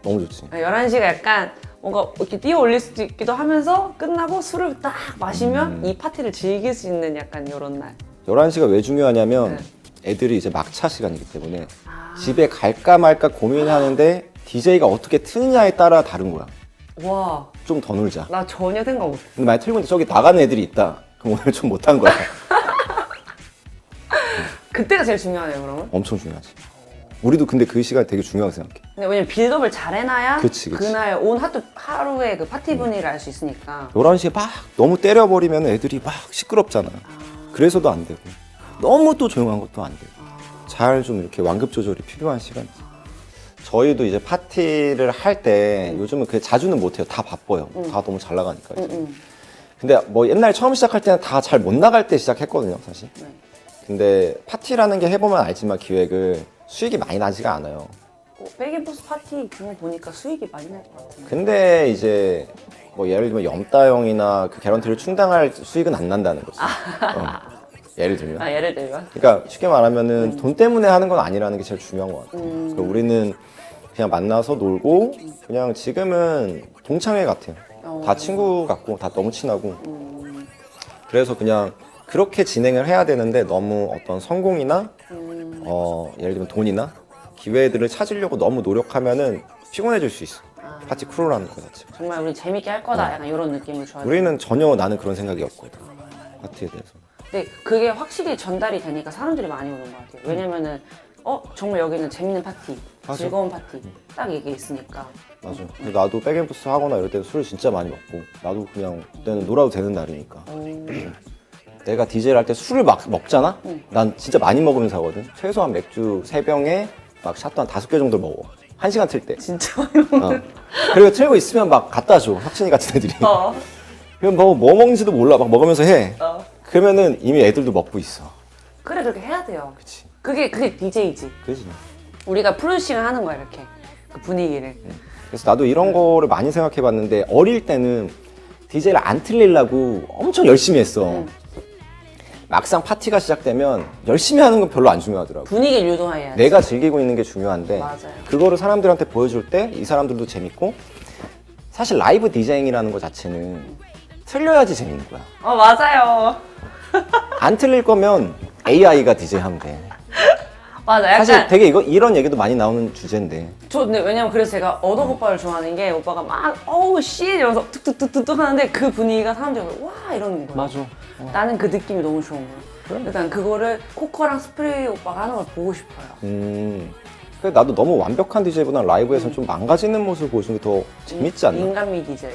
너무 좋지. 11시가 약간 뭔가 이렇게 뛰어 올릴 수도 있기도 하면서 끝나고 술을 딱 마시면 이 파티를 즐길 수 있는 약간 이런 날. 11시가 왜 중요하냐면 네. 애들이 이제 막차 시간이기 때문에 집에 갈까 말까 고민하는데 DJ가 어떻게 트느냐에 따라 다른 거야. 와, 좀 더 놀자. 나 전혀 생각 못해. 근데 만약 틀고 있는데 저기 나가는 애들이 있다. 그럼 오늘 좀 못한 거야. 그때가 제일 중요하네요, 그러면. 엄청 중요하지. 우리도 근데 그 시간 되게 중요하게 생각해. 근데 왜냐면 빌드업을 잘 해놔야 그치. 그날 온 하루의 그 파티 분위기를 알 수 있으니까. 11시에 막 너무 때려버리면 애들이 막 시끄럽잖아. 그래서도 안 되고. 너무 또 조용한 것도 안 되고. 잘 좀 이렇게 완급 조절이 필요한 시간이지. 저희도 이제 파티를 할 때 요즘은 그 자주는 못해요. 다 바빠요. 다 너무 잘 나가니까. 이제. 근데 뭐 옛날에 처음 시작할 때는 다 잘 못 나갈 때 시작했거든요, 사실. 네. 근데 파티라는 게 해보면 알지만 기획을 수익이 많이 나지가 않아요. 백앤포스 파티 규모 보니까 수익이 많이 날 것 같은데. 근데 이제 뭐 예를 들면 염따형이나 그 개런티를 충당할 수익은 안 난다는 거지. 예를 들면. 예를 들면. 그러니까 쉽게 말하면은 돈 때문에 하는 건 아니라는 게 제일 중요한 것 같아요. 그러니까 우리는 그냥 만나서 놀고 그냥 지금은 동창회 같아요. 다 친구 같고 다 너무 친하고. 그래서 그냥 그렇게 진행을 해야 되는데 너무 어떤 성공이나 예를 들면 돈이나 기회들을 찾으려고 너무 노력하면면 피곤해질 수 있어. 파티 크루라는 거 자체. 정말 우리 재밌게 할 거다. 약간 이런 느낌을 줘야 돼. 우리는 전혀 나는 그런 생각이 없거든. 파티에 대해서. 근데 그게 확실히 전달이 되니까 사람들이 많이 오는 것 같아요. 왜냐면은 정말 여기는 재밌는 파티, 맞아. 즐거운 파티 딱 이게 있으니까. 맞아. 근데 나도 백앤푸스 하거나 이럴 때는 술을 진짜 많이 먹고 나도 그냥 그때는 놀아도 되는 날이니까. 내가 DJ를 할 때 술을 막 먹잖아? 난 진짜 많이 먹으면서 하거든. 최소한 맥주 3병에 막 샷도 한 5개 정도 먹어. 1시간 틀 때. 진짜 많이 먹는. 그리고 틀고 있으면 막 갖다 줘. 혁신이 같은 애들이. 어. 그럼 뭐 먹는지도 몰라. 막 먹으면서 해. 그러면은 이미 애들도 먹고 있어. 그래, 그렇게 해야 돼요. 그치. 그게 DJ지. 그지. 우리가 프로듀싱을 하는 거야, 이렇게. 그 분위기를. 그래서 나도 이런 거를 많이 생각해 봤는데 어릴 때는 DJ를 안 틀리려고 엄청 열심히 했어. 막상 파티가 시작되면 열심히 하는 건 별로 안 중요하더라고. 분위기를 유도해야 돼. 내가 즐기고 있는 게 중요한데 맞아요. 그거를 사람들한테 보여줄 때 이 사람들도 재밌고 사실 라이브 디제잉이라는 거 자체는 틀려야지 재밌는 거야. 맞아요. 안 틀릴 거면 AI가 DJ 하면 돼. 맞아, 약간. 사실 되게 이런 얘기도 많이 나오는 주제인데 근데 왜냐면 그래서 제가 어덕 오빠를 좋아하는 게 오빠가 막 어우 씨 이러면서 툭툭툭툭 하는데 그 분위기가 사람들이 와 이러는 거야. 맞아. 나는 그 느낌이 너무 좋은 거야. 일단 그거를 코커랑 스프레이 오빠가 하는 걸 보고 싶어요. 그래 나도 너무 완벽한 DJ보다 라이브에서는 좀 망가지는 모습을 보여주는 게 더 재밌지 않나? 인간미 DJ.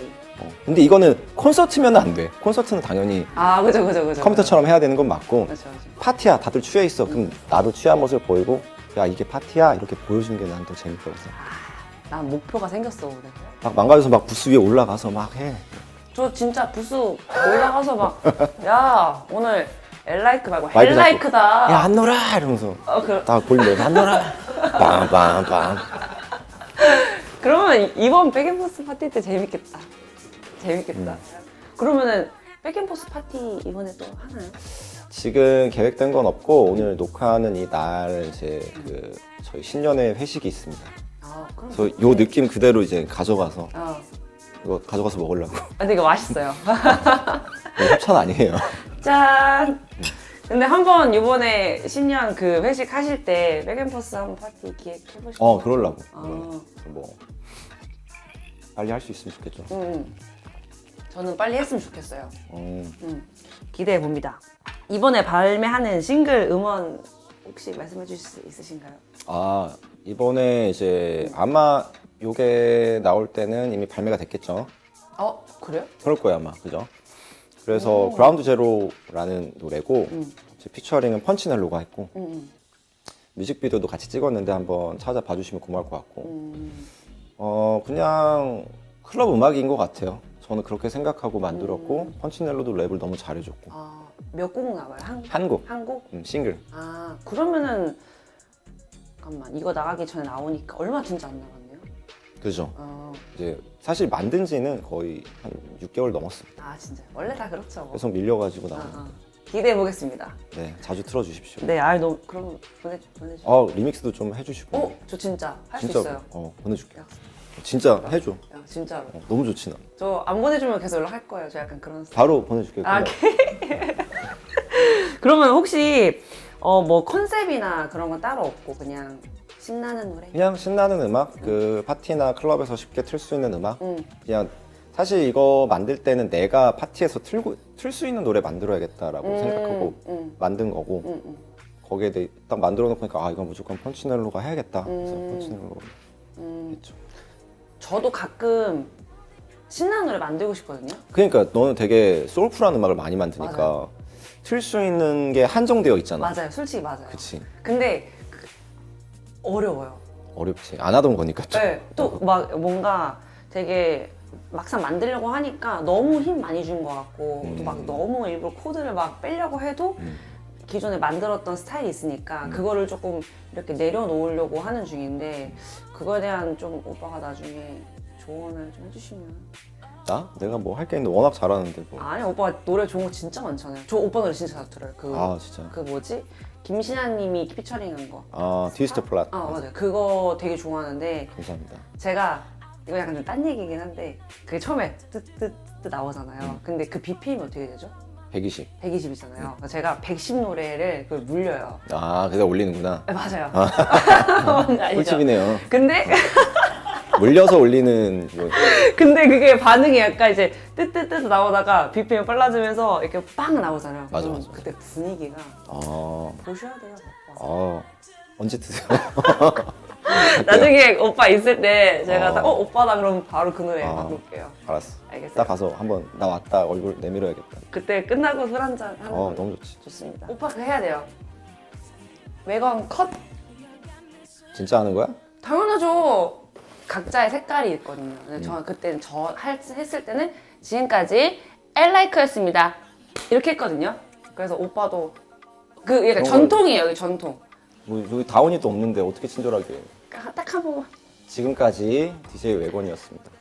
근데 이거는 콘서트면 안 돼. 콘서트는 당연히 아, 그죠. 컴퓨터처럼 해야 되는 건 맞고 그죠. 파티야 다들 취해 있어. 그럼 나도 취한 모습을 보이고 야 이게 파티야 이렇게 보여주는 게 난 더 재밌다고 생각해. 난 목표가 생겼어, 오늘. 막 망가져서 막 부스 위에 올라가서 막 해. 저 진짜 부스 올라가서 막, 야, 오늘 엘라이크 말고 마이크 잡고, 헬라이크다. 야 안 놀아 이러면서 그, 다 볼리면 안 놀아. 빵빵빵. 그러면 이번 백앤포스 파티 때 재밌겠다. 그러면은 백앤포스 파티 이번에 또 하나요? 지금 계획된 건 없고 오늘 녹화하는 이 날 이제 그 저희 신년회 회식이 있습니다. 아, 그럼. 그래서 요 느낌 그대로 이제 가져가서 아, 이거 가져가서 먹으려고. 근데 이거 맛있어요. 이거 협찬 아니에요. 짠! 근데 한번 이번에 신년 그 회식 하실 때 백앤포스 한번 파티 기획해보실까요? 그러려고. 아. 뭐 빨리 할 수 있으면 좋겠죠. 저는 빨리 했으면 좋겠어요. 음. 기대해 봅니다. 이번에 발매하는 싱글 음원 혹시 말씀해 주실 수 있으신가요? 아 이번에 이제 아마 요게 나올 때는 이미 발매가 됐겠죠. 그래요? 그럴 거예요 아마 그죠? 그래서 그라운드 제로라는 노래고 제 피처링은 펀치넬로가 했고 뮤직비디오도 같이 찍었는데 한번 찾아봐 주시면 고마울 것 같고 그냥 클럽 음악인 것 같아요. 저는 그렇게 생각하고 만들었고 펀치넬로도 랩을 너무 잘해줬고 몇 곡 나와요? 한곡 한곡? 싱글. 그러면은 잠깐만 이거 나가기 전에 나오니까 얼마 진짜 안 나갔네요? 그죠. 이제 사실 만든 지는 거의 한 6개월 넘었습니다. 진짜 원래 다 그렇죠. 계속 밀려가지고 나온. 기대해 보겠습니다. 네, 자주 틀어주십시오. 네, 너무 그럼 보내주세요. 리믹스도 좀 해주시고. 저 진짜 할 수 진짜 있어요. 보내줄게. 진짜 해줘. 야, 진짜로. 너무 좋지 나. 저 안 보내주면 계속 연락할 거예요. 저 약간 그런 스타일. 바로 보내줄게. 그러면 혹시 뭐 컨셉이나 그런 건 따로 없고 그냥 신나는 노래? 그냥 신나는 음악, 그 파티나 클럽에서 쉽게 틀 수 있는 음악. 그냥 사실 이거 만들 때는 내가 파티에서 틀 수 있는 노래 만들어야겠다라고 생각하고 만든 거고 거기에 대해 딱 만들어 놓으니까 이건 무조건 펀치넬로가 해야겠다. 그래서 펀치넬로 했죠. 저도 가끔 신나는 노래 만들고 싶거든요. 그러니까 너는 되게 소울풀한 음악을 많이 만드니까 틀 수 있는 게 한정되어 있잖아. 맞아요. 솔직히 맞아요. 그치. 근데 어려워요. 어렵지. 안 하던 거니까 좀. 네, 또 막 뭔가 되게 막상 만들려고 하니까 너무 힘 많이 준 것 같고 또 막 너무 일부러 코드를 막 빼려고 해도 기존에 만들었던 스타일이 있으니까 그거를 조금 이렇게 내려놓으려고 하는 중인데 그거에 대한 좀 오빠가 나중에 조언을 좀 해주시면. 나? 내가 뭐 할 게 있는데 워낙 잘하는데 뭐. 아니 오빠 노래 좋은 거 진짜 많잖아요. 저 오빠 노래 진짜 잘 들어요. 진짜. 그 뭐지? 김신아님이 피처링한 거. 트위스트 플랫. 맞아요. 그거 되게 좋아하는데 감사합니다. 제가 이거 약간 좀 딴 얘기긴 한데 그게 처음에 뜨뜨뜨 나오잖아요. 근데 그 BPM이 어떻게 되죠? 120. 120이잖아요. 제가 110 노래를 그걸 물려요. 그래서 올리는구나. 네, 맞아요. 뭔지 알죠? 꿀팁이네요. 근데 물려서 올리는 뭐. 근데 그게 반응이 약간 이제 뜨뜨뜨 나오다가 BPM 빨라지면서 이렇게 빵 나오잖아요. 맞아. 그때 분위기가 보셔야 돼요. 오빠. 언제 드세요? 나중에 오빠 있을 때 제가 딱 오빠다 그러면 바로 그 노래 바꿀게요. 알았어. 알겠어요? 딱 가서 한번 나 왔다 얼굴 내밀어야겠다. 그때 끝나고 술 한잔 하는 거 너무 좋지. 좋습니다. 오빠 그거 해야 돼요. 외관 컷 진짜 하는 거야? 당연하죠. 각자의 색깔이 있거든요. 근데 저는 그때는 했을 때는 지금까지 엘라이크였습니다. 이렇게 했거든요. 그래서 오빠도 그 약간 전통이에요. 여기 전통. 뭐 여기 다운이 또 없는데 어떻게 친절하게. 딱 한 번만. 지금까지 DJ 외건이었습니다.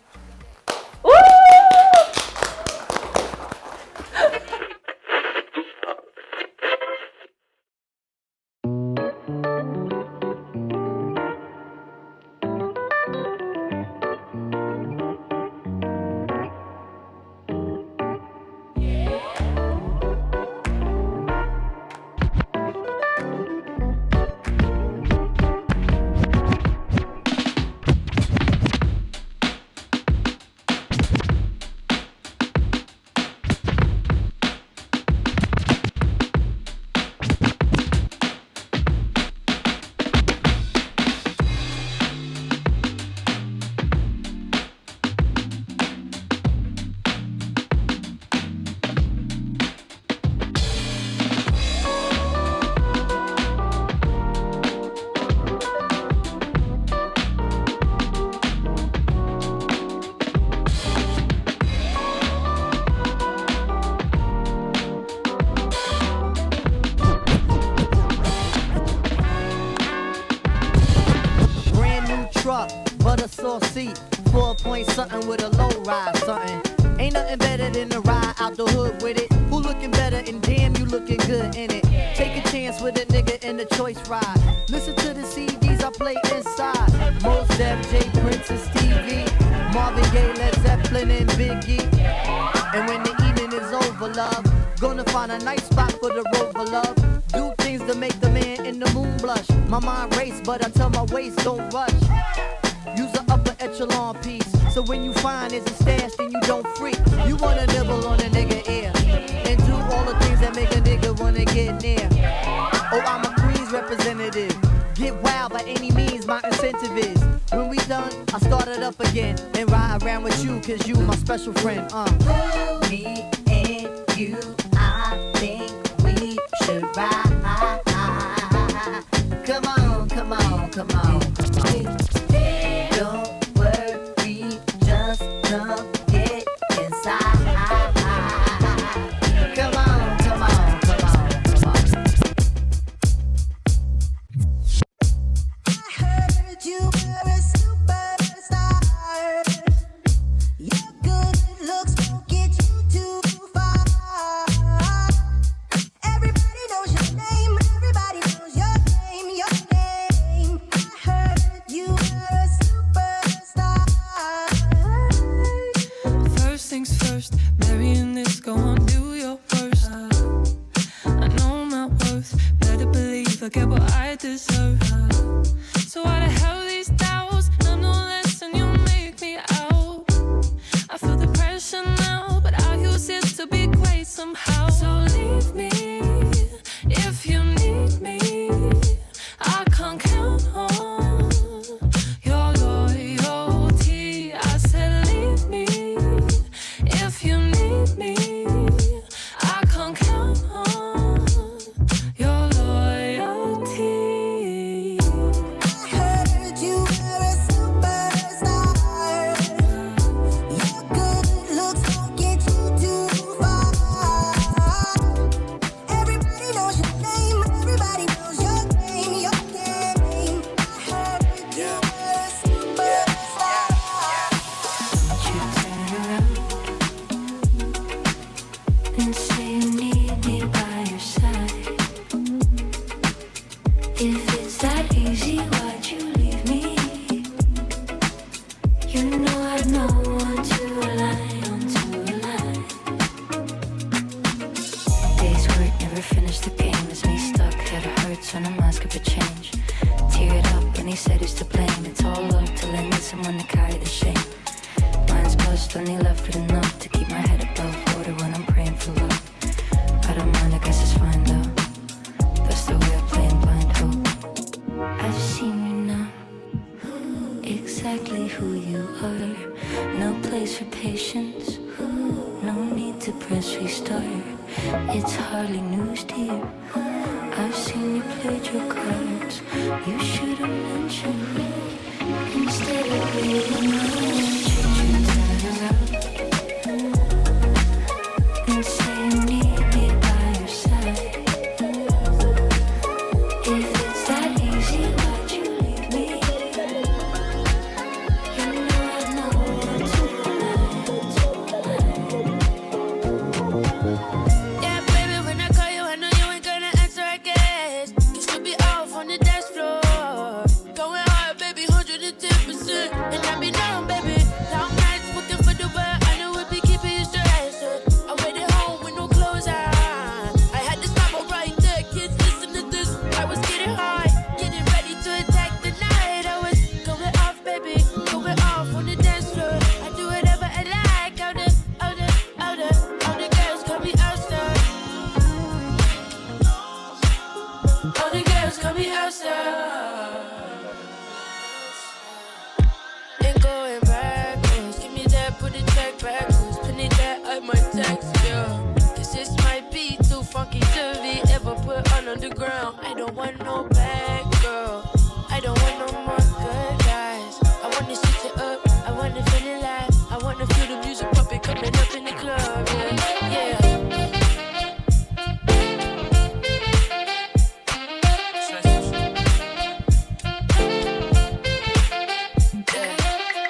soft seat, 4-point something with a low ride something. Ain't nothing better than to ride out the hood with it. Who looking better and damn you looking good in it. Take a chance with a nigga in the choice ride. Listen to the CDs I play inside. Mos Def, J Prince and Stevie, Marvin Gaye, Led Zeppelin and Biggie. And when the evening is over, love, gonna find a nice spot for the rover, love. Do things to make the man in the moon blush. My mind race, but I tell my waist don't rush. Use an upper echelon piece, so when you find it's a stash, then you don't freak. You wanna nibble on a nigga ear, and do all the things that make a nigga wanna get near. Oh, I'm a Queens representative. Get wild by any means, my incentive is. When we done, I start it up again, and ride around with you, cause you my special friend, Me and you, I think we should ride. Come on, come on, come on, come on. Don't worry, just come get inside. Come on, come on, come on, come on. I heard you were a superstar. Your good looks won't get you too far. Everybody knows your name. Everybody knows your name. Your name. I heard you were a superstar. First things first, marrying this, go on, do your worst. I know my worth, better believe I get what I deserve. So why the hell these doubts? I'm no less than you make me out. I feel the pressure now, but I'll use it to be great somehow. So leave me if you need me. I can't count on your loyalty. I said leave me if you need me. I can't count on your loyalty. I heard you were a superstar. Your good looks won't get you too far. Everybody knows your name. Everybody knows your name. Your name. I heard you were a superstar. You turn around and say you need me by your side. If it's that easy, why'd you leave me? You know I'd know one to rely on to rely. Days work never finished, the game is me stuck. Head hurts when I'm asking for change. Teared up when he said he's to blame. It's all up till I need someone to carry the shame. Mine's bust, only left with enough to keep my head above water when I'm praying for love. I don't mind, I guess it's fine though. That's the way of playing blind hope. I've seen you now, exactly who you are. No place for patience, no need to press restart. It's hardly news, dear. I've seen you played your cards. You should have mentioned me instead of leaving me. You turn around and say you need me by your side. If it's that easy, why'd you leave me? You know I know what to Yeah, baby, when I call you, I know you ain't gonna answer, I guess. You should be off on the dance floor. Going hard, baby, 110%. And I be down, baby. Long nights looking for the word. I know we'd be keeping you stressed. I waited home with no clothes on. I had to stop right there. Kids, listen to this. I was getting high, getting ready to attack the night. I was going off, baby, going off on the dance floor. I do whatever I like. All the girls call me Elsa. All the girls call me Elsa. Ain't going backwards. Give me that, put it back backwards. Put it that, I might text you. Cause this might be too funky to be ever put on the ground. I don't want no bad girl. I don't want no more good guys. I wanna switch it up. I wanna feel alive. I wanna feel the music pumping coming up in the club. Yeah, yeah. Yeah.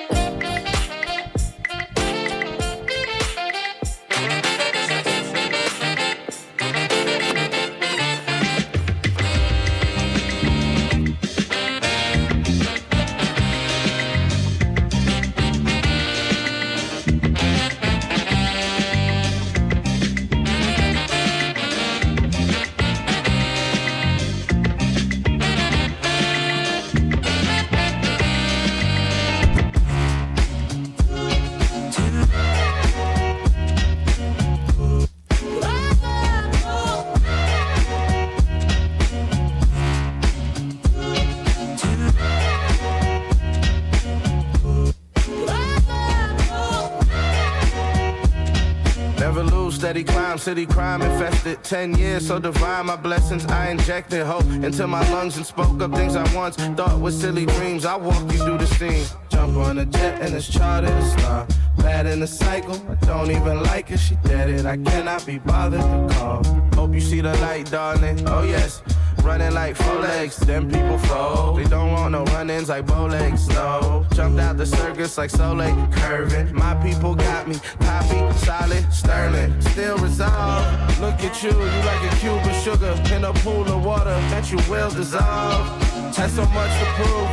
Steady climb, city crime infested. 10 years, so divine, my blessings. I injected hope into my lungs and spoke up things I once thought were silly dreams. I walk you through the scene. Jump on a jet and it's chartered, it's not bad in the cycle. I don't even like it, she dead it. I cannot be bothered to call. Hope you see the light, darling. Oh yes. Running like 4 legs, then people fold. They don't want no run-ins like bow legs, no. Jumped out the circus like Soleil, curving. My people got me, copy, solid, sterling. Still resolved. Look at you like a cube of sugar in a pool of water that you will dissolve. Had so much to prove,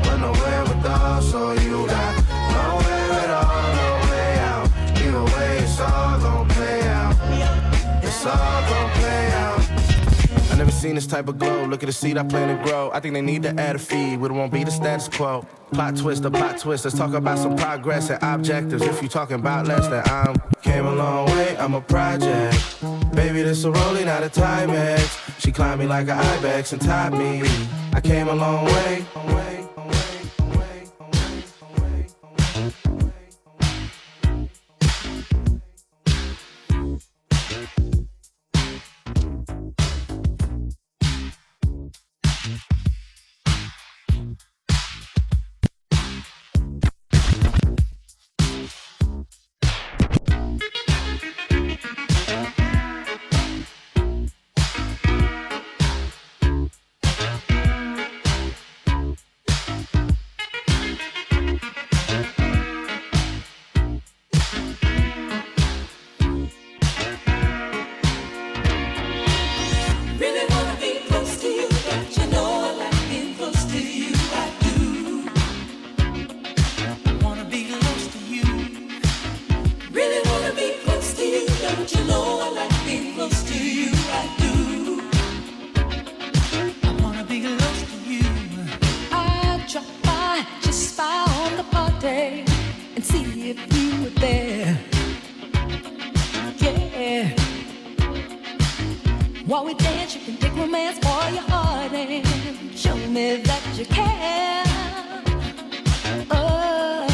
but no wherewithal, so you got no way at all, no way out. Either way, it's all gon' play out. It's all gon' play out. I never seen this type of glow. Look at the seed I plan to grow. I think they need to add a feed, but it won't be the status quo. Plot twist, a plot twist. Let's talk about some progress and objectives. If you talking about less, then I came a long way. I'm a project. Baby, this a rolling, not a Timex. She climbed me like an ibex and tied me. I came a long way. And see if you were there. Yeah. While we dance, you can take romance for your heart and show me that you care. Oh.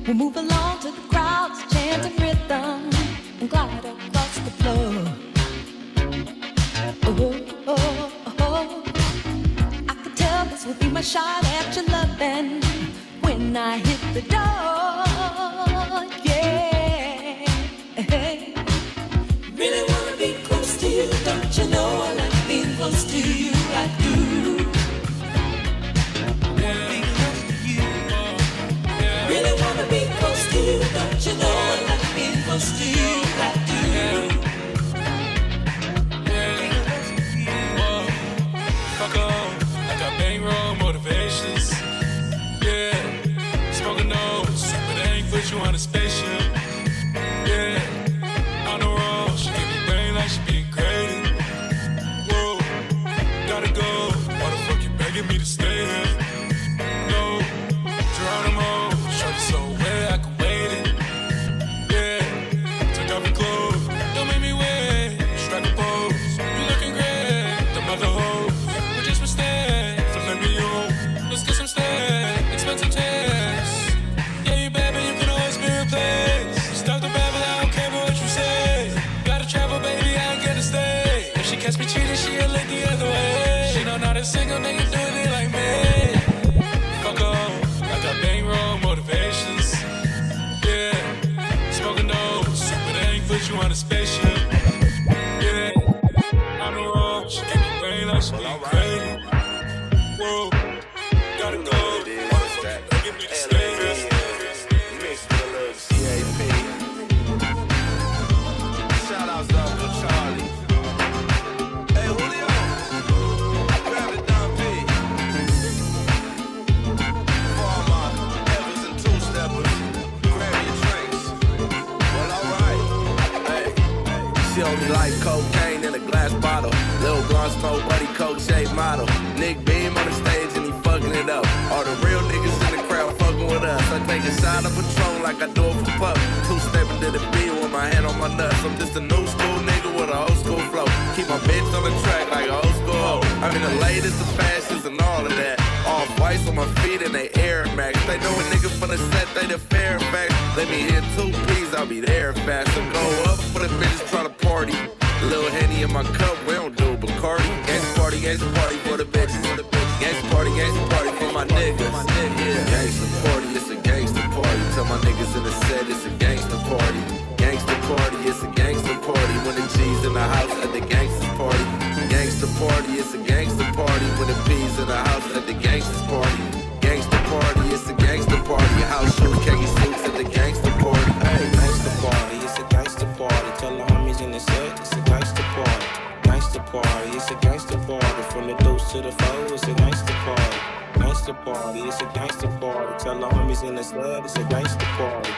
We'll move along to the crowd's chanting rhythm and glide across the floor. Oh, oh, oh. I could tell this would be my shot at your loving. When I hit the door, yeah. Really wanna be close to you, don't you know I like being close to you, I do. Wanna be close to you. Really wanna be close to you, don't you know I like being close to you, I do. Fuck off, I got bankroll motivations. Yeah. Smoking nose, but I ain't put you on a spaceship. Yeah, on the road, she give me brain like she being graded. Whoa, gotta go. Why the fuck you begging me to stay here? No, Geronimo, shorty so wet I can wait it. Yeah, take off your clothes, don't make me wait. Strike a pose, you looking great. The mother hoes, we just mistake. So let me on, let's get some steak, expensive taste. Catch me cheating, she'll look the other way. She don't know the single nigga doing it like me. Fuck off, I got bankroll motivations. Yeah, smoking those, but I ain't put you on a spaceship. Yeah, on the road, she give me brain like she being crazy. Whoa, gotta go, motherfucker, give me the status. Mixed with a little CAP. Shout outs to Uncle Charlie. She only like cocaine in a glass bottle. Lil Blonde smoke, buddy, coke shaped model. Nick Beam on the stage and he fucking it up. All the real niggas in the crowd fucking with us. I take a shot of Patron like I do it for pup. Two-stepping to the beat with my hand on my nuts. I'm just a new school nigga with a old school flow. Keep my bitch on the track like an old school hoe. I'm in the latest of fashions and all of that. All whites on my feet and they Air Max. They know a nigga from the set, they the Fairfax. Let me hit 2 P's, I'll be there fast. So go up for the bitches try to party. A little Henny in my cup, we don't do Bacardi. Gangsta party for the bitches. Gangsta party for my niggas. Gangsta party, it's a gangsta party. Tell my niggas in the set, it's a gangsta party. Gangsta party, it's a gangsta party. When the G's in the house at the gangsta party. Gangsta party, it's a gangsta party. When the P's in the house at the gangsta party. Gangsta party, it's a gangsta party. House shoes, khaki suits at the gangsta party. Hey, Gangsta party, it's a gangsta party. Tell the homies in the set, it's a gangsta party. Gangsta party, it's a gangsta party. From the deuce to the foe, it's a gangsta party. Gangsta party, it's a gangsta party. Tell the homies in the set, it's a gangsta party.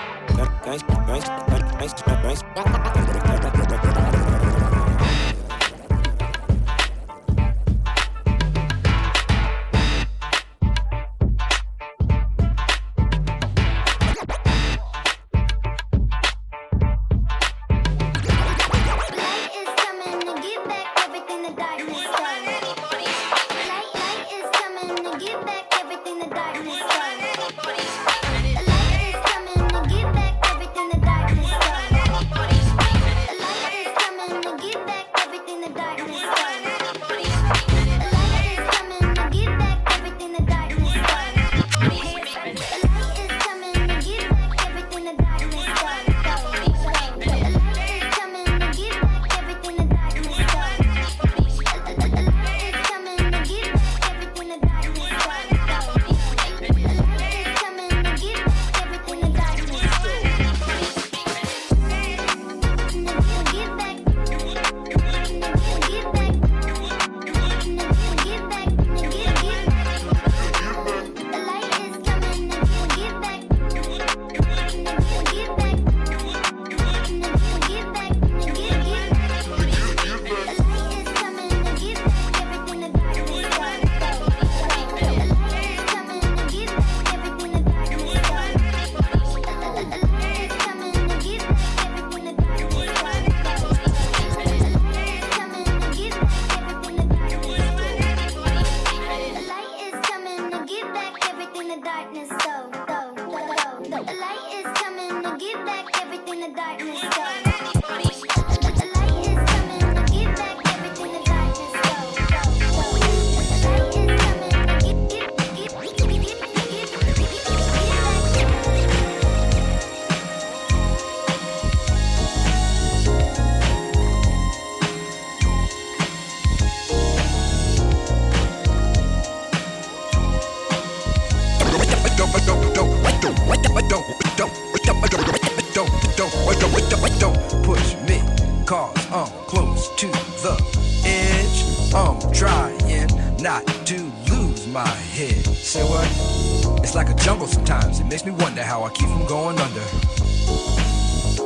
Don't push me, cause I'm close to the edge. I'm trying not to lose my head. Say what? It's like a jungle sometimes. It makes me wonder how I keep from going under.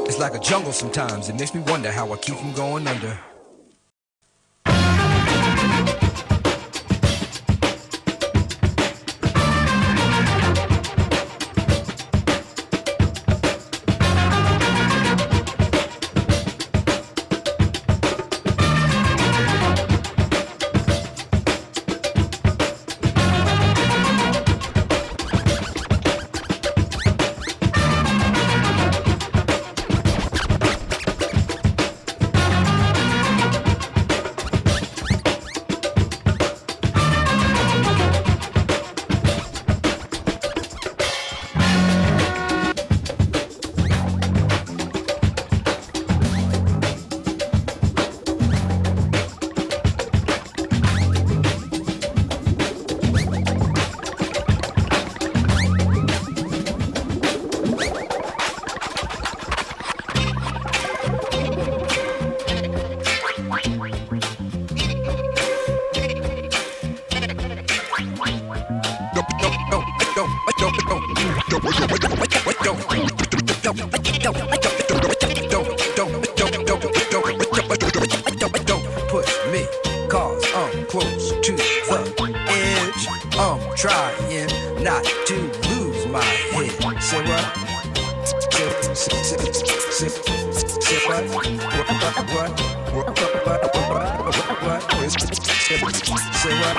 It's like a jungle sometimes. It makes me wonder how I keep from going under. Don't push me, cause I'm close to the edge. I'm trying not to lose my head. Say what? Say what? Say what?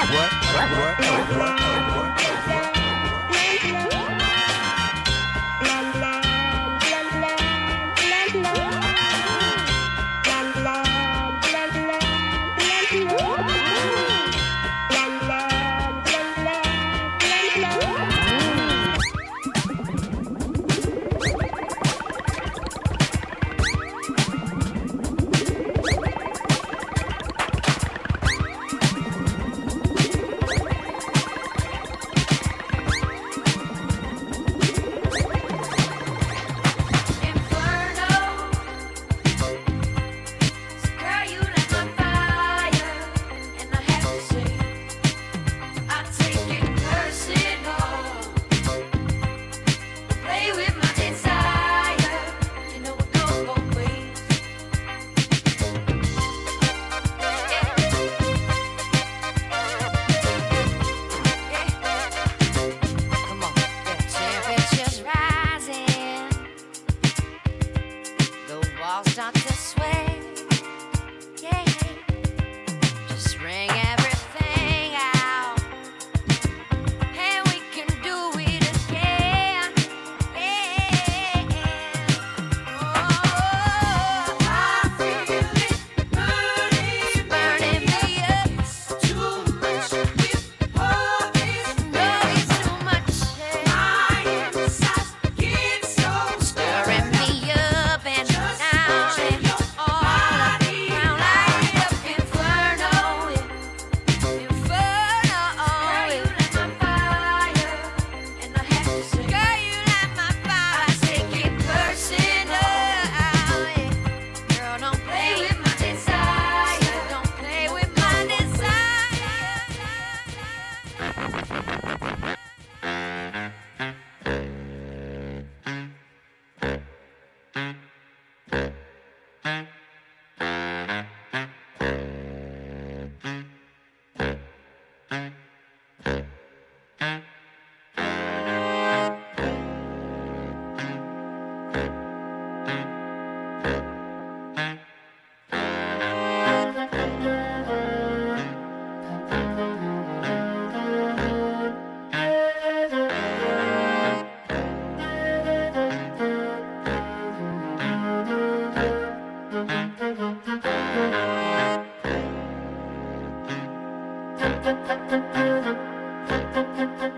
Thank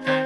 you.